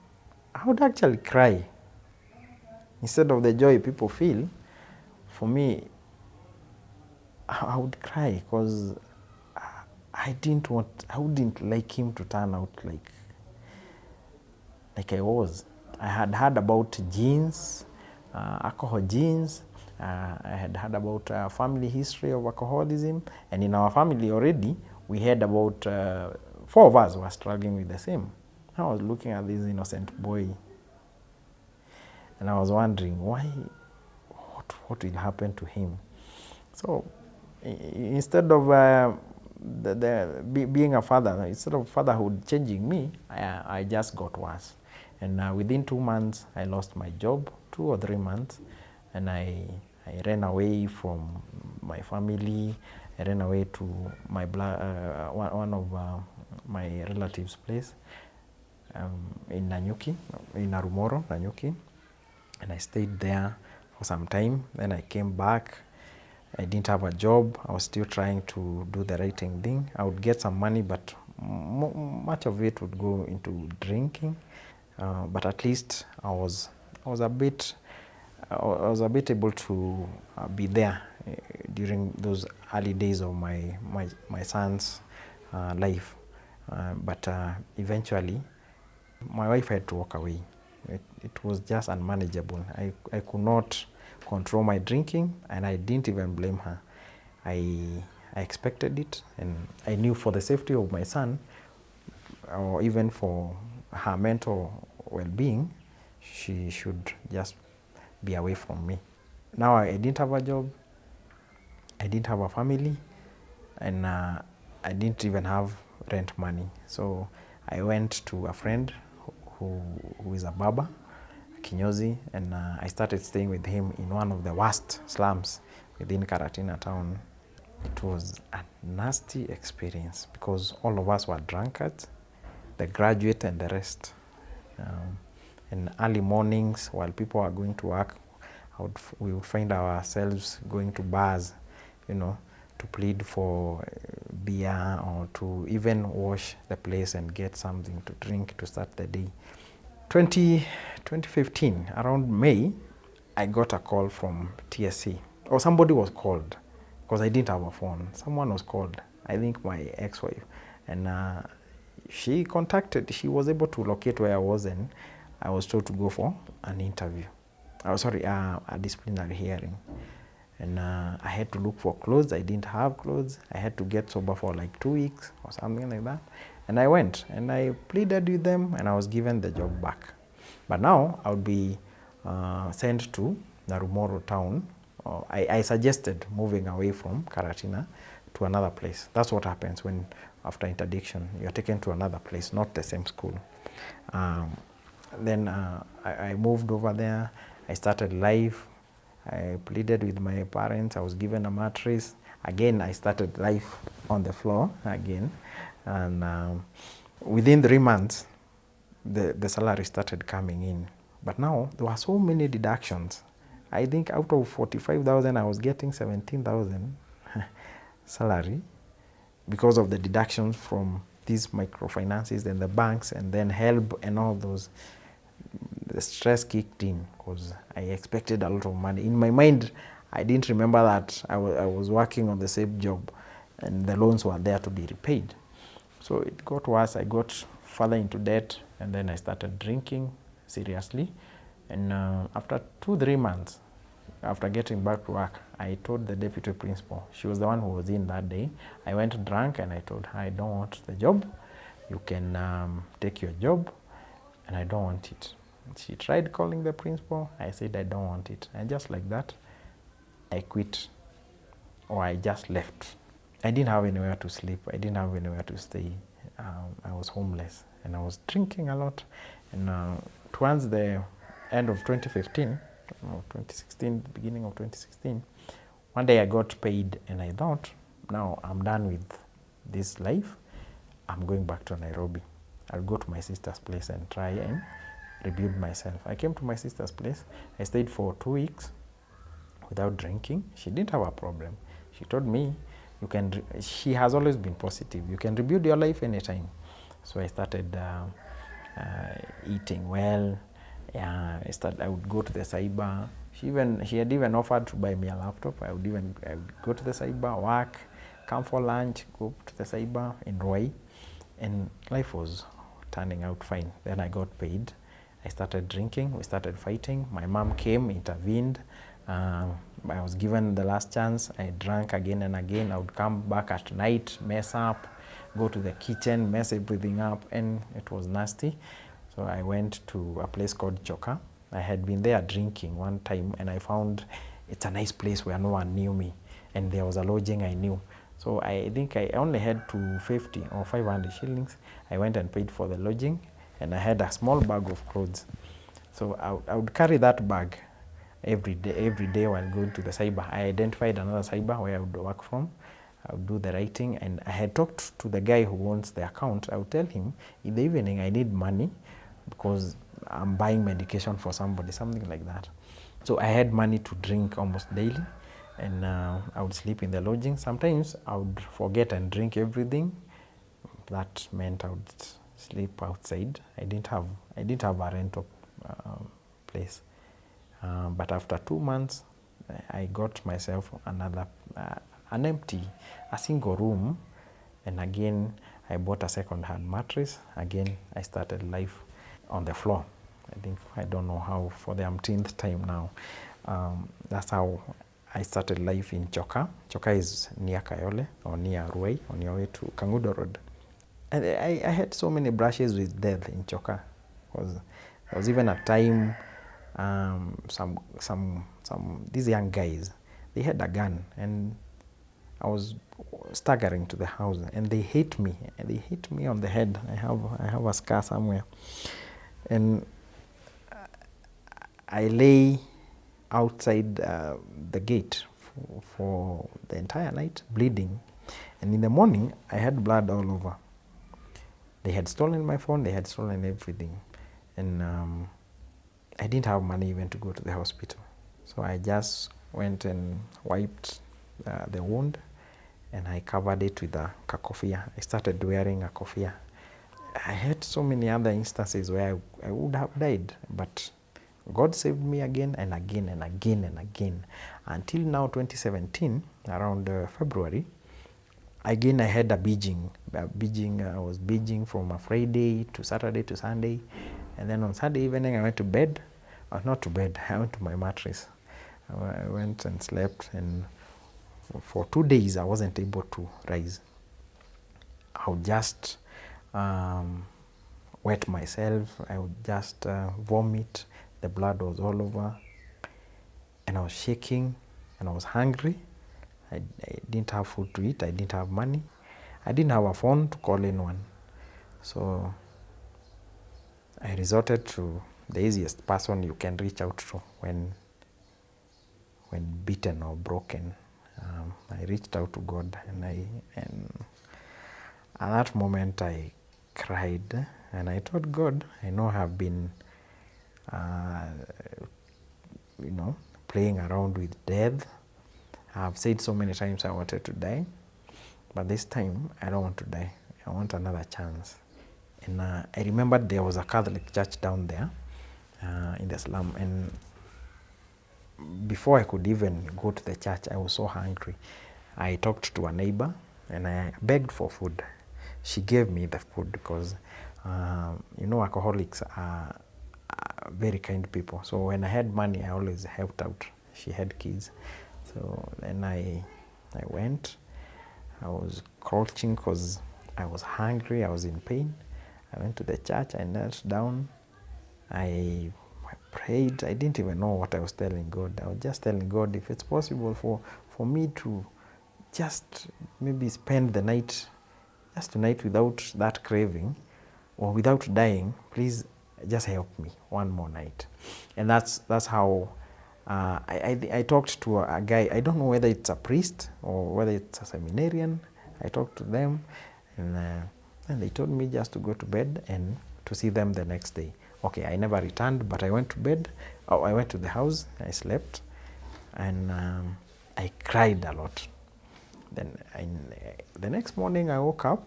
I would actually cry. Instead of the joy people feel, for me, I would cry, because I wouldn't like him to turn out like I was. I had heard about genes, alcohol genes. I had heard about family history of alcoholism, and in our family already, we had about 4 of us were struggling with the same. I was looking at this innocent boy, and I was wondering what will happen to him. So instead of being a father, instead of fatherhood changing me, I just got worse. And within 2 months, I lost my job, 2 or 3 months, and I ran away from my family. I ran away to my one of my relatives' place. in Nanyuki, in Narumoro, Nanyuki. And I stayed there for some time. Then I came back. I didn't have a job. I was still trying to do the writing thing. I would get some money, but much of it would go into drinking. But at least I was a bit able to be there during those early days of my son's life. But eventually, my wife had to walk away. It was just unmanageable. I could not control my drinking, and I didn't even blame her. I expected it, and I knew for the safety of my son, or even for her mental well-being, she should just be away from me. Now I didn't have a job, I didn't have a family, and I didn't even have rent money. So I went to a friend who is a barber, Kinyozi, and I started staying with him in one of the worst slums within Karatina town. It was a nasty experience because all of us were drunkards, the graduate and the rest. In early mornings, while people are going to work, we would find ourselves going to bars, to plead for beer or to even wash the place and get something to drink to start the day. 2015, around May, I got a call from TSC, or somebody was called, because I didn't have a phone. Someone was called, I think my ex-wife, and she was able to locate where I was, and I was told to go for an interview. A disciplinary hearing. And I had to look for clothes. I didn't have clothes. I had to get sober for like 2 weeks or something like that. And I went and I pleaded with them, and I was given the job back. But now I would be sent to Narumoro town. I suggested moving away from Karatina to another place. That's what happens when after interdiction you're taken to another place, not the same school. Then I moved over there. I started life. I pleaded with my parents. I was given a mattress. Again, I started life on the floor again. And within 3 months, the salary started coming in. But now there were so many deductions. I think out of 45,000, I was getting 17,000 salary because of the deductions from these microfinances and the banks and then help and all those. The stress kicked in because I expected a lot of money. In my mind, I didn't remember that I was working on the same job and the loans were there to be repaid. So it got worse. I got further into debt, and then I started drinking seriously. And after 2-3 months, after getting back to work, I told the deputy principal. She was the one who was in that day. I went drunk and I told her, I don't want the job. You can take your job, and I don't want it. She tried calling the principal. I said, I don't want it. And just like that, I quit, or I just left. I didn't have anywhere to sleep. I didn't have anywhere to stay. I was homeless, and I was drinking a lot. And towards the end of 2015, or 2016, beginning of 2016, one day I got paid, and I thought, now I'm done with this life. I'm going back to Nairobi. I'll go to my sister's place and try and rebuild myself. I came to my sister's place. I stayed for 2 weeks without drinking. She didn't have a problem. She told me, she has always been positive. You can rebuild your life anytime. So I started eating well. I would go to the cyber. She had even offered to buy me a laptop. I would go to the cyber, work, come for lunch, go to the cyber in Roy, and life was turning out fine. Then I got paid. I started drinking. We started fighting. My mom came, intervened. I was given the last chance. I drank again and again. I would come back at night, mess up, go to the kitchen, mess everything up, and it was nasty. So I went to a place called Choka. I had been there drinking one time, and I found it's a nice place where no one knew me, and there was a lodging I knew. So I think I only had 250 or 500 shillings. I went and paid for the lodging, and I had a small bag of clothes. So I would carry that bag every day while going to the cyber. I identified another cyber where I would work from. I would do the writing, and I had talked to the guy who owns the account. I would tell him in the evening I need money because I'm buying medication for somebody, something like that. So I had money to drink almost daily, and I would sleep in the lodging. Sometimes I would forget and drink everything. That meant I would sleep outside. I didn't have a rental place. But after 2 months, I got myself another a single room, and again I bought a second-hand mattress. Again, I started life on the floor. I don't know how, for the umpteenth time now. That's how I started life in Choka. Choka is near Kayole, or near Ruai, on your way to Kangudo Road. And I had so many brushes with death in Choka. There was even a time these young guys, they had a gun, and I was staggering to the house, and they hit me. And they hit me on the head. I have a scar somewhere, and I lay outside the gate for the entire night, bleeding. And in the morning, I had blood all over. They had stolen my phone. They had stolen everything, and I didn't have money even to go to the hospital. So I just went and wiped the wound, and I covered it with a kofia. I started wearing a kofia. I had so many other instances where I would have died, but God saved me again and again and again and again. Until now, 2017, around February, again I had a beijing. I was beijing from a Friday to Saturday to Sunday. And then on Sunday evening, I went to bed. Not to bed, I went to my mattress. I went and slept, and for 2 days, I wasn't able to rise. I would just wet myself. I would just vomit. The blood was all over, and I was shaking, and I was hungry. I didn't have food to eat. I didn't have money. I didn't have a phone to call anyone. So I resorted to the easiest person you can reach out to when beaten or broken. I reached out to God, and at that moment I cried, and I told God, I know I have been playing around with death. I have said so many times I wanted to die, but this time I don't want to die. I want another chance. And I remembered there was a Catholic church down there in the slum, and before I could even go to the church, I was so hungry. I talked to a neighbor, and I begged for food. She gave me the food because, alcoholics are very kind people. So when I had money, I always helped out. She had kids. So then I went. I was crouching because I was hungry. I was in pain. I went to the church. I knelt down. I prayed. I didn't even know what I was telling God. I was just telling God, if it's possible for me to just maybe spend the night, just tonight, without that craving or without dying, please just help me one more night. And that's how I talked to a guy. I don't know whether it's a priest or whether it's a seminarian. I talked to them, and they told me just to go to bed and to see them the next day. Okay, I never returned, but I went to bed. I went to the house. I slept, and I cried a lot. Then the next morning I woke up,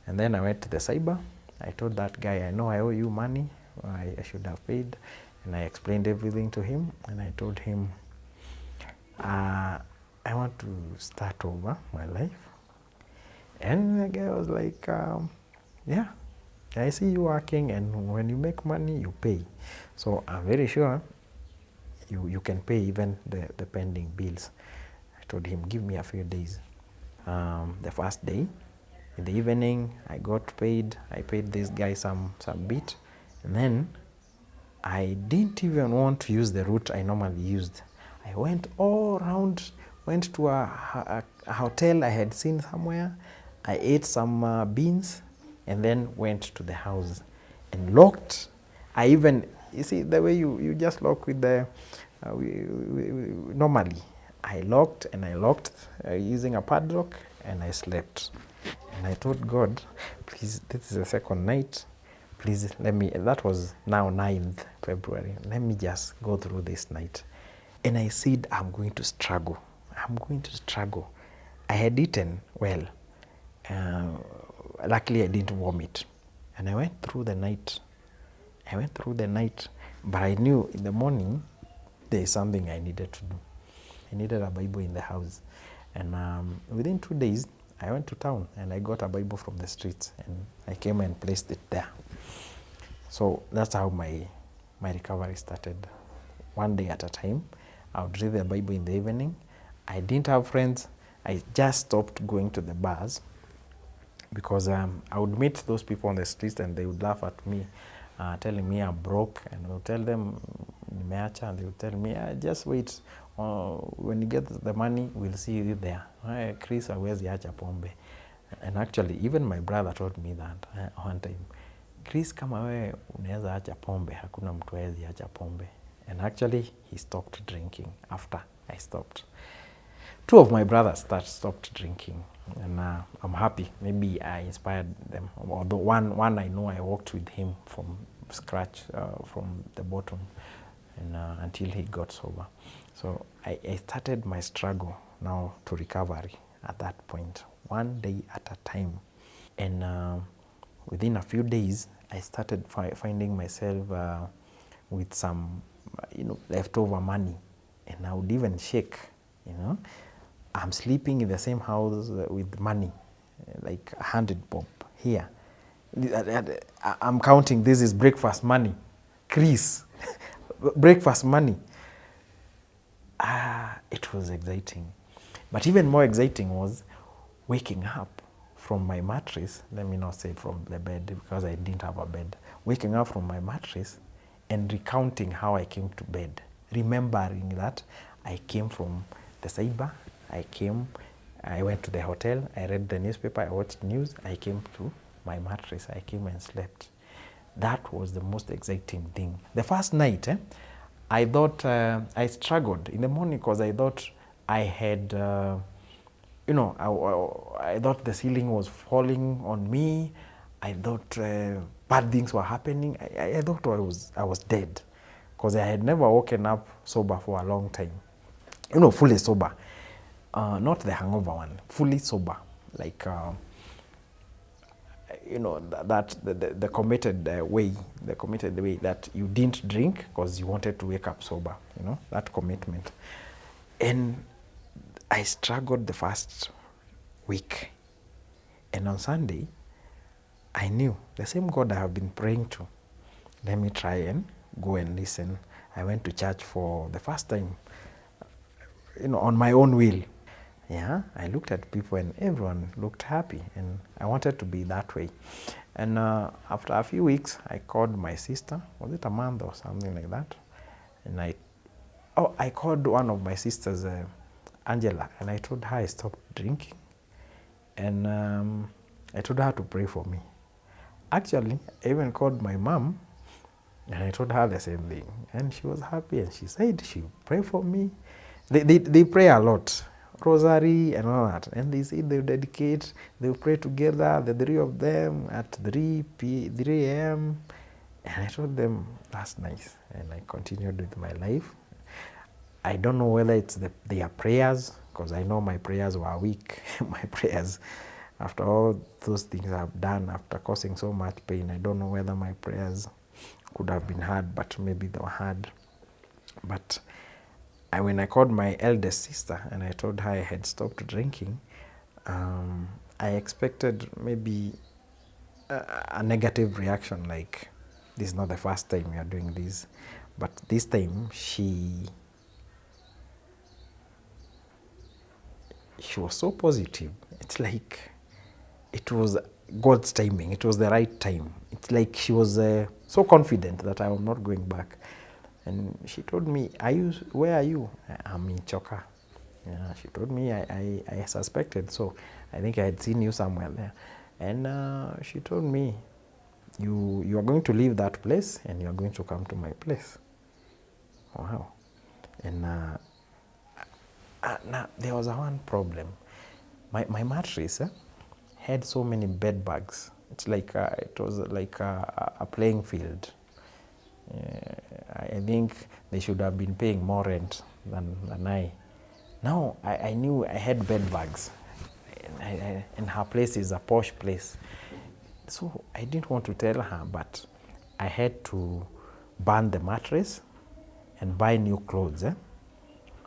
and then I went to the cyber. I told that guy, I know I owe you money. I should have paid. And I explained everything to him, and I told him, I want to start over my life. And the guy was like, yeah, I see you working, and when you make money, you pay. So I'm very sure you can pay even the pending bills. I told him, give me a few days. The first day, in the evening, I got paid. I paid this guy some bit. And then I didn't even want to use the route I normally used. I went all around, went to a hotel I had seen somewhere. I ate some beans, and then went to the house and locked. I even, you see, the way you just lock with the, normally, I locked, and I locked using a padlock, and I slept. And I told God, please, this is the second night. Please let me, that was now 9th February. Let me just go through this night. And I said, I'm going to struggle. I'm going to struggle. I had eaten well. Luckily, I didn't vomit. And I went through the night. But I knew in the morning, there is something I needed to do. I needed a Bible in the house. And within 2 days, I went to town and I got a Bible from the streets. And I came and placed it there. So that's how my recovery started. One day at a time. I would read the Bible in the evening. I didn't have friends. I just stopped going to the bars because I would meet those people on the streets and they would laugh at me, telling me I'm broke, and I would tell them nimeacha, and they would tell me, just wait, when you get the money, we'll see you there. Chris hawezi acha pombe. And actually, even my brother told me that one time, Chris, kama wewe unaweza acha pombe, hakuna mtu hawezi acha pombe. And actually, he stopped drinking after I stopped. 2 of my brothers stopped drinking, and I'm happy. Maybe I inspired them. Although one I know I walked with him from scratch, from the bottom, and until he got sober. So I started my struggle now to recovery at that point, one day at a time. And within a few days, I started finding myself with some, leftover money, and I would even shake, I'm sleeping in the same house with money, like 100 bob here. I'm counting, this is breakfast money. Chris, breakfast money. It was exciting. But even more exciting was waking up from my mattress. Let me not say from the bed because I didn't have a bed. Waking up from my mattress and recounting how I came to bed. Remembering that I came from the cyber, I went to the hotel, I read the newspaper, I watched news, I came to my mattress, I came and slept. That was the most exciting thing. The first night, I thought I struggled in the morning because I thought I had, I thought the ceiling was falling on me. I thought bad things were happening. I thought I was dead because I had never woken up sober for a long time. Fully sober. Not the hangover one, fully sober. Like, the committed way that you didn't drink because you wanted to wake up sober, that commitment. And I struggled the first week. And on Sunday, I knew the same God I have been praying to. Let me try and go and listen. I went to church for the first time, on my own will. Yeah, I looked at people and everyone looked happy, and I wanted to be that way. And after a few weeks, I called my sister. Was it a month or something like that? And I called one of my sisters, Angela, and I told her I stopped drinking. And I told her to pray for me. Actually, I even called my mom, and I told her the same thing. And she was happy, and she said she would pray for me. They pray a lot. Rosary and all that, and they say they dedicate, they pray together, the 3 of them at 3 a.m. And I told them that's nice, and I continued with my life. I don't know whether it's their prayers, because I know my prayers were weak. My prayers, after all those things I've done, after causing so much pain, I don't know whether my prayers could have been heard, but maybe they were heard. But when I called my eldest sister and I told her I had stopped drinking, I expected maybe a negative reaction, like, this is not the first time you are doing this. But this time, she was so positive. It's like it was God's timing. It was the right time. It's like she was so confident that I am not going back. And she told me, where are you? I'm in Choka. Yeah, she told me I suspected, so I think I had seen you somewhere there. And she told me, you are going to leave that place and you are going to come to my place. Wow. And now there was one problem. my mattress had so many bed bugs. It's like it was like a playing field. I think they should have been paying more rent than I. Now I knew I had bed bugs, and her place is a posh place. So I didn't want to tell her, but I had to burn the mattress and buy new clothes.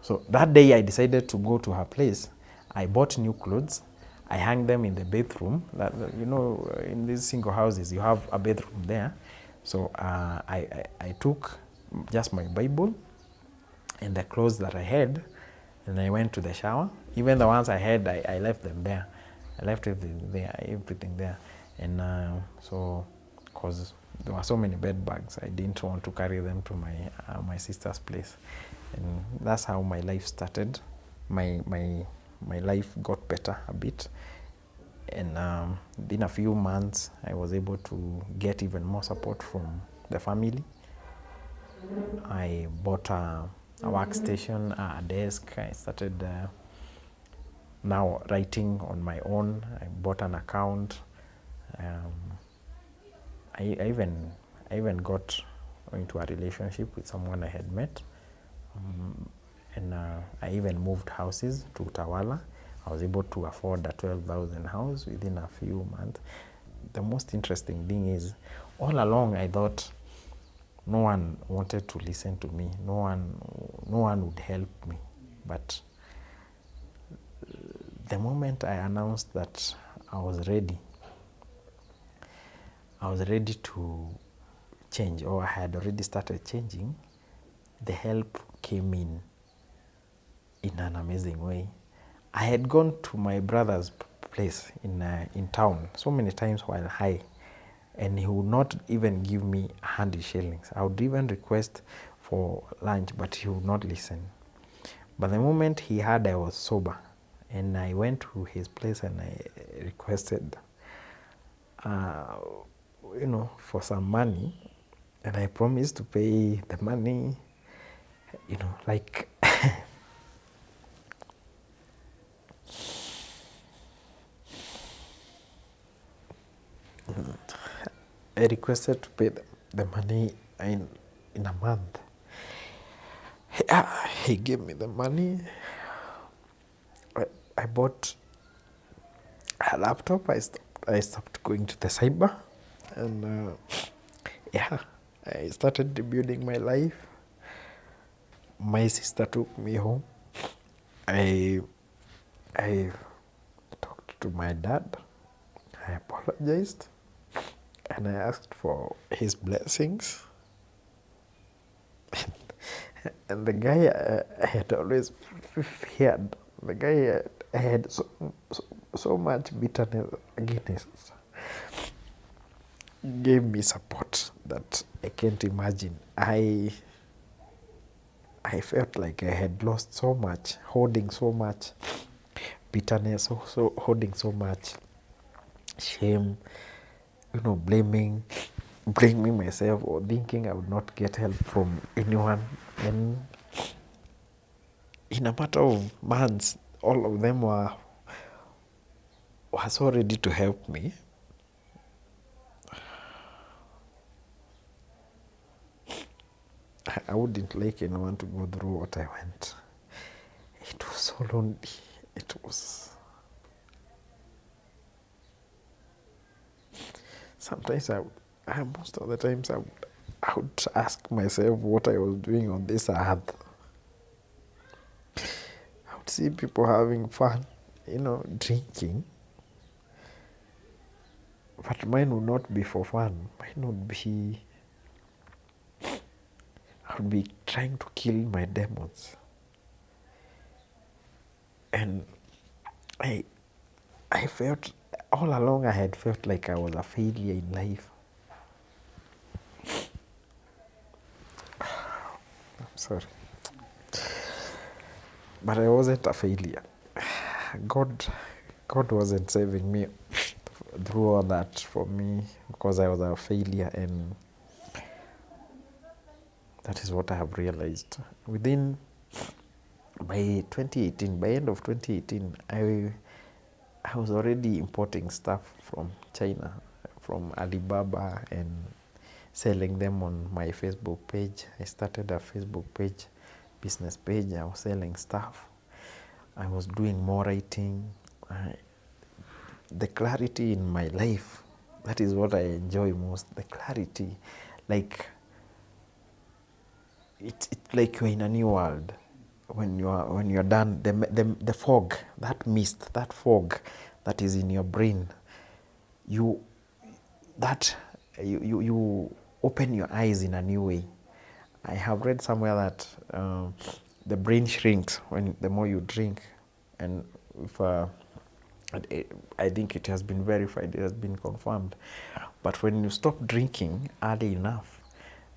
So that day I decided to go to her place. I bought new clothes. I hung them in the bathroom. You know, in these single houses, you have a bedroom there. So I took just my Bible and the clothes that I had, and I went to the shower. Even the ones I had, I left them there. I left everything there. And so, because there were so many bed bugs, I didn't want to carry them to my sister's place. And that's how my life started. My life got better a bit. And in a few months, I was able to get even more support from the family. I bought a workstation, a desk. I started now writing on my own. I bought an account. I even got into a relationship with someone I had met. And I even moved houses to Utawala. I was able to afford a 12,000 house within a few months. The most interesting thing is, all along I thought no one wanted to listen to me. No one would help me. But the moment I announced that I was ready to change, or I had already started changing, the help came in an amazing way. I had gone to my brother's place in town so many times while high, and he would not even give me 100 shillings. I would even request for lunch, but he would not listen. But the moment he heard I was sober, and I went to his place and I requested, for some money, and I promised to pay the money, like I requested to pay the money in a month. He gave me the money. I bought a laptop. I stopped going to the cyber, and I started rebuilding my life. My sister took me home. I talked to my dad. I apologized, and I asked for his blessings. And the guy I had always feared, the guy I had so much bitterness against, gave me support that I can't imagine. I felt like I had lost so much, holding so much bitterness, also holding so much shame, blaming myself, or thinking I would not get help from anyone. And in a matter of months, all of them were so ready to help me. I wouldn't like anyone to go through what I went. It was so lonely. It was. Sometimes most of the times I would ask myself what I was doing on this earth. I would see people having fun, drinking. But mine would not be for fun. Mine would be, I would be trying to kill my demons. And I felt, all along I had felt like I was a failure in life. I'm sorry. But I wasn't a failure. God wasn't saving me through all that for me because I was a failure, and that is what I have realized. By end of 2018, I was already importing stuff from China, from Alibaba, and selling them on my Facebook page. I started a Facebook page, business page. I was selling stuff. I was doing more writing. The clarity in my life, that is what I enjoy most. The clarity, like it's like you're in a new world. When you're done, the fog, that mist, that fog that is in your brain, you you open your eyes in a new way. I have read somewhere that the brain shrinks when the more you drink, and if I think it has been verified, it has been confirmed. But when you stop drinking early enough,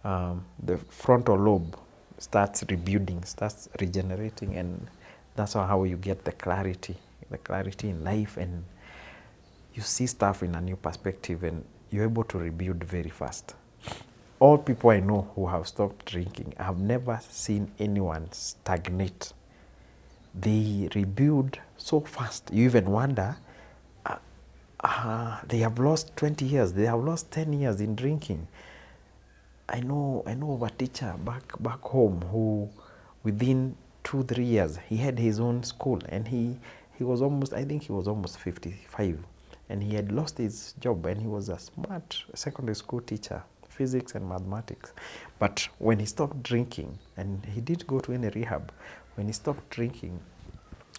the frontal lobe starts rebuilding, starts regenerating, and that's how you get the clarity in life, and you see stuff in a new perspective, and you're able to rebuild very fast. All people I know who have stopped drinking, I have never seen anyone stagnate. They rebuild so fast. You even wonder, they have lost 20 years, they have lost 10 years in drinking. I know of a teacher back home who within 2-3 years he had his own school, and he was almost, I think he was almost 55, and he had lost his job, and he was a smart secondary school teacher, physics and mathematics. But when he stopped drinking, and he didn't go to any rehab, when he stopped drinking,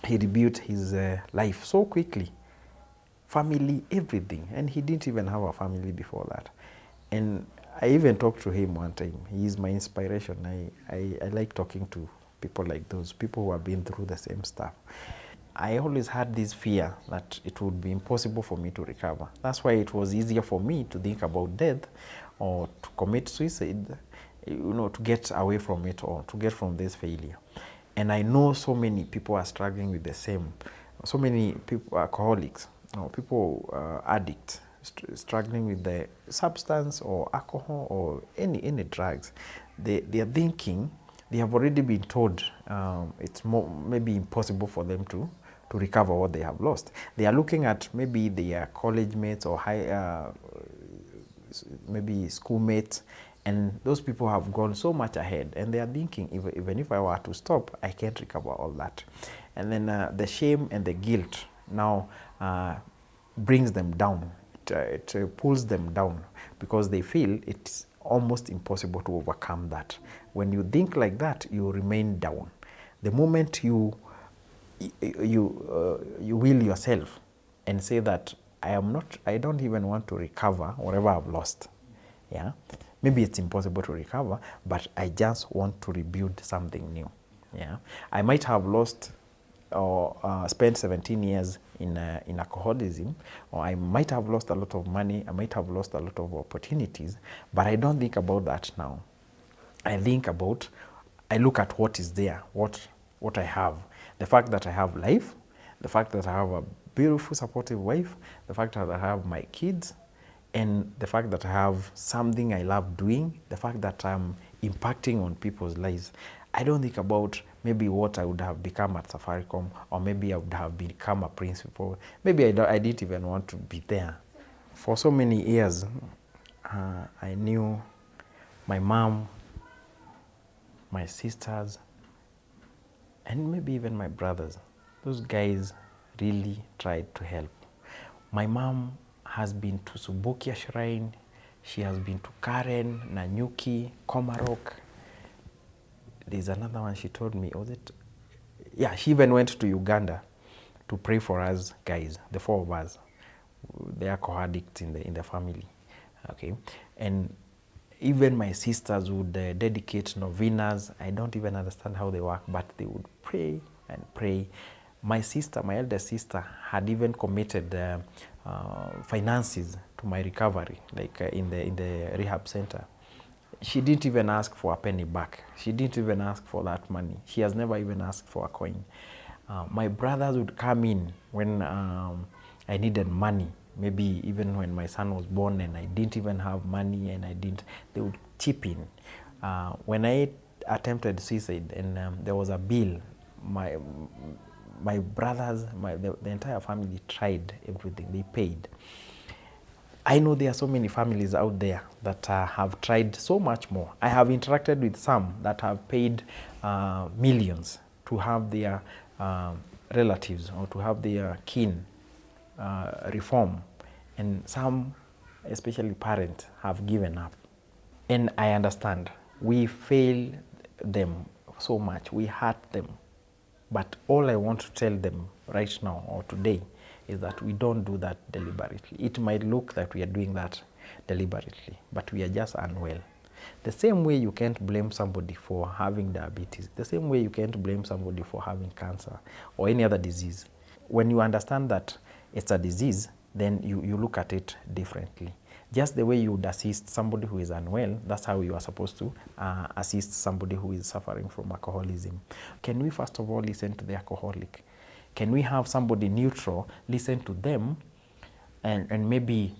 he rebuilt his life so quickly. Family, everything. And he didn't even have a family before that. And I even talked to him one time. He is my inspiration. I like talking to people like those, people who have been through the same stuff. I always had this fear that it would be impossible for me to recover. That's why it was easier for me to think about death or to commit suicide, to get away from it or to get from this failure. And I know so many people are struggling with the same. So many people, alcoholics, people addicts, struggling with the substance or alcohol or any drugs. They are thinking, they have already been told it's maybe impossible for them to recover what they have lost. They are looking at maybe their college mates or maybe schoolmates, and those people have gone so much ahead, and they are thinking, even if I were to stop, I can't recover all that. And then the shame and the guilt now brings them down. It pulls them down because they feel it's almost impossible to overcome that. When you think like that, you remain down. The moment you will yourself and say that I don't even want to recover whatever I've lost. Yeah, maybe it's impossible to recover, but I just want to rebuild something new. Yeah, I might have lost or spent 17 years in alcoholism, or I might have lost a lot of money, I might have lost a lot of opportunities, but I don't think about that now. I look at what is there, what I have. The fact that I have life, the fact that I have a beautiful, supportive wife, the fact that I have my kids, and the fact that I have something I love doing, the fact that I'm impacting on people's lives. I don't think about maybe what I would have become at Safaricom, or maybe I would have become a principal. Maybe I didn't even want to be there. For so many years, I knew my mom, my sisters, and maybe even my brothers. Those guys really tried to help. My mom has been to Subukia Shrine. She has been to Karen, Nanyuki, Komarok. There's another one she told me, was it? Yeah, she even went to Uganda to pray for us guys, the four of us. They are co-addicts in the family. Okay. And even my sisters would dedicate novenas. I don't even understand how they work, but they would pray and pray. My elder sister, had even committed finances to my recovery, like in the rehab center. She didn't even ask for a penny back. She didn't even ask for that money. She has never even asked for a coin. My brothers would come in when I needed money. Maybe even when my son was born and I didn't even have money and they would chip in. When I attempted suicide and there was a bill, my brothers, the entire family tried everything. They paid. I know there are so many families out there that have tried so much more. I have interacted with some that have paid millions to have their relatives or to have their kin reform. And some, especially parents, have given up. And I understand. We fail them so much. We hurt them. But all I want to tell them right now or today is that we don't do that deliberately. It might look that we are doing that deliberately, but we are just unwell. The same way you can't blame somebody for having diabetes, the same way you can't blame somebody for having cancer or any other disease. When you understand that it's a disease, then you look at it differently. Just the way you would assist somebody who is unwell, that's how you are supposed to assist somebody who is suffering from alcoholism. Can we first of all listen to the alcoholic? Can we have somebody neutral listen to them and maybe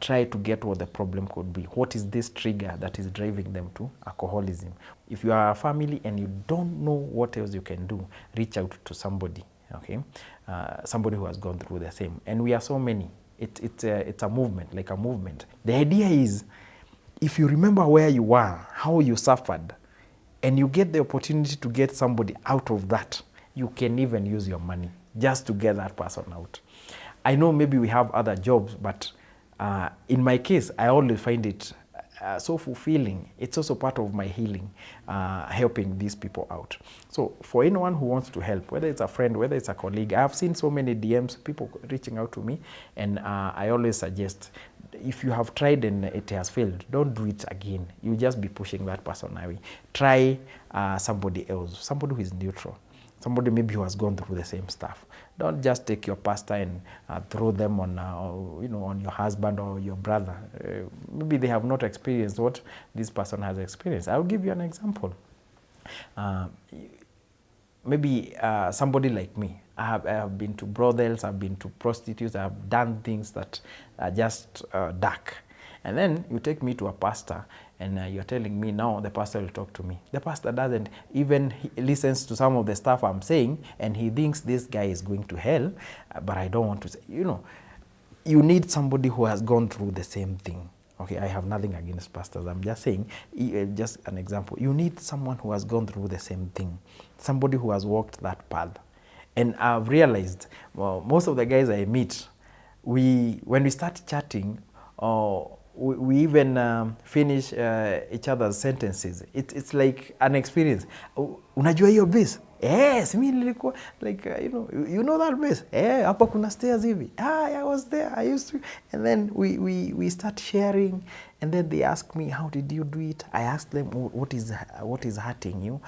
try to get what the problem could be? What is this trigger that is driving them to alcoholism? If you are a family and you don't know what else you can do, reach out to somebody, okay? Somebody who has gone through the same. And we are so many. It's a movement, like a movement. The idea is, if you remember where you were, how you suffered, and you get the opportunity to get somebody out of that, you can even use your money just to get that person out. I know maybe we have other jobs, but in my case, I always find it so fulfilling. It's also part of my healing, helping these people out. So for anyone who wants to help, whether it's a friend, whether it's a colleague, I've seen so many DMs, people reaching out to me, and I always suggest, if you have tried and it has failed, don't do it again. You'll just be pushing that person away. Try somebody else, somebody who is neutral, somebody maybe who has gone through the same stuff. Don't just take your pastor and throw them on, on your husband or your brother. Maybe they have not experienced what this person has experienced. I'll give you an example. Maybe somebody like me. I have been to brothels, I've been to prostitutes, I've done things that are just dark. And then you take me to a pastor and you're telling me now the pastor will talk to me. The pastor doesn't even listens to some of the stuff I'm saying, and he thinks this guy is going to hell, but I don't want to say, you need somebody who has gone through the same thing. Okay, I have nothing against pastors. I'm just saying, just an example. You need someone who has gone through the same thing, somebody who has walked that path. And I've realized, well, most of the guys I meet, when we start chatting, we even finish each other's sentences. It's like an experience. Unajua hiyo base? Yes, mi nilikuwa like you know that base? Hapa kuna stairs hivi. I was there. I used to. And then we start sharing, and then they ask me, how did you do it? I ask them, what is hurting you?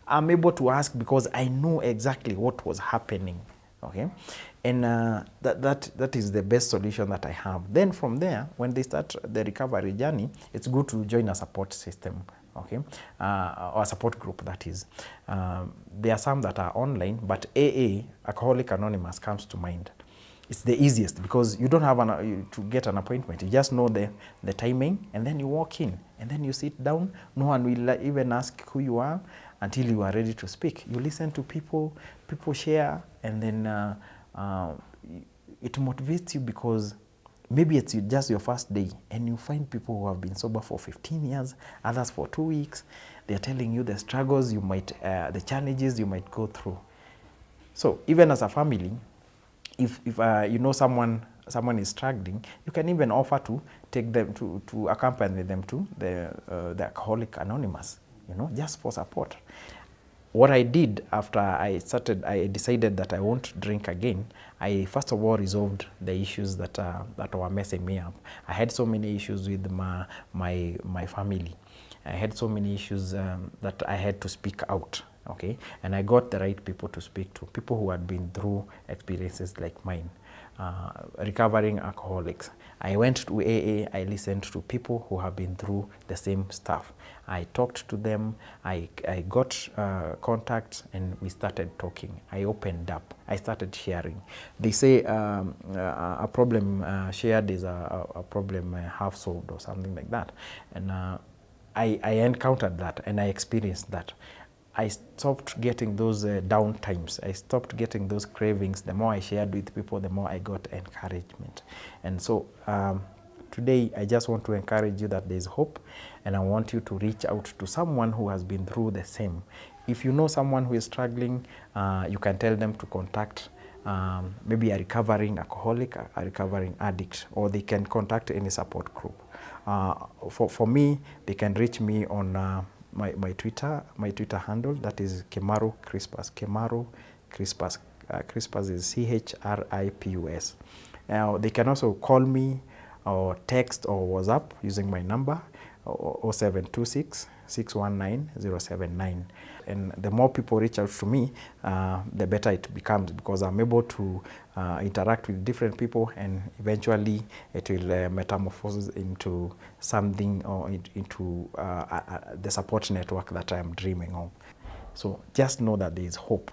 I'm able to ask because I know exactly what was happening. Okay, and that is the best solution that I have. Then from there, when they start the recovery journey, it's good to join a support system, okay, or a support group, that is. There are some that are online, but AA, Alcoholic Anonymous, comes to mind. It's the easiest because you don't have to get an appointment. You just know the timing, and then you walk in, and then you sit down. No one will even ask who you are until you are ready to speak. You listen to people share, and then it motivates you because maybe it's just your first day, and you find people who have been sober for 15 years, others for 2 weeks. They're telling you the struggles you might, the challenges you might go through. So even as a family, if you know someone is struggling, you can even offer to take them to accompany them to the Alcoholic Anonymous, just for support. What I did after I decided that I won't drink again, I first of all resolved the issues that were messing me up. I had so many issues with my family. I had so many issues that I had to speak out, okay? And I got the right people to speak to, people who had been through experiences like mine. Recovering alcoholics. I went to AA, I listened to people who have been through the same stuff. I talked to them, I got contacts, and we started talking. I opened up, I started sharing. They say a problem shared is a problem half solved, or something like that. And I encountered that, and I experienced that. I stopped getting those down times. I stopped getting those cravings. The more I shared with people, the more I got encouragement. And so today, I just want to encourage you that there's hope, and I want you to reach out to someone who has been through the same. If you know someone who is struggling, you can tell them to contact maybe a recovering alcoholic, a recovering addict, or they can contact any support group. For me, they can reach me on my Twitter handle, that is Kimaru Crispus. Kimaru Crispus. Crispus is CHRIPUS. Now, they can also call me or text or WhatsApp using my number 0726 619 079. And the more people reach out to me, the better it becomes, because I'm able to interact with different people, and eventually it will metamorphose into something, or into the support network that I'm dreaming of. So just know that there is hope.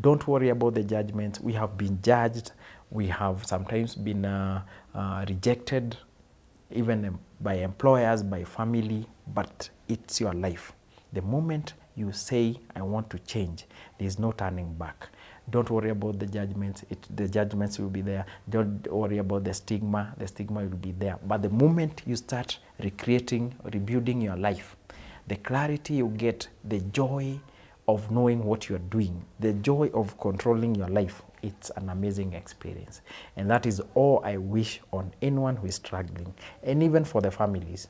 Don't worry about the judgments. We have been judged. We have sometimes been rejected, even by employers, by family, but it's your life. The moment you say, I want to change, there's no turning back. Don't worry about the judgments. The judgments will be there. Don't worry about the stigma. The stigma will be there. But the moment you start recreating, rebuilding your life, the clarity you get, the joy of knowing what you're doing, the joy of controlling your life, it's an amazing experience. And that is all I wish on anyone who is struggling. And even for the families,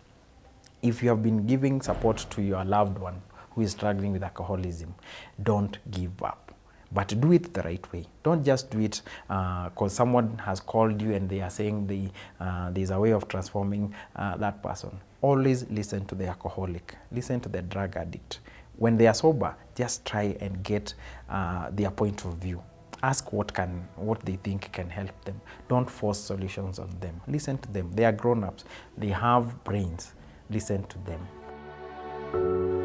if you have been giving support to your loved one who is struggling with alcoholism, don't give up. But do it the right way. Don't just do it because someone has called you and they are saying there's a way of transforming that person. Always listen to the alcoholic. Listen to the drug addict. When they are sober, just try and get their point of view. Ask what they think can help them. Don't force solutions on them. Listen to them. They are grown-ups. They have brains. Listen to them.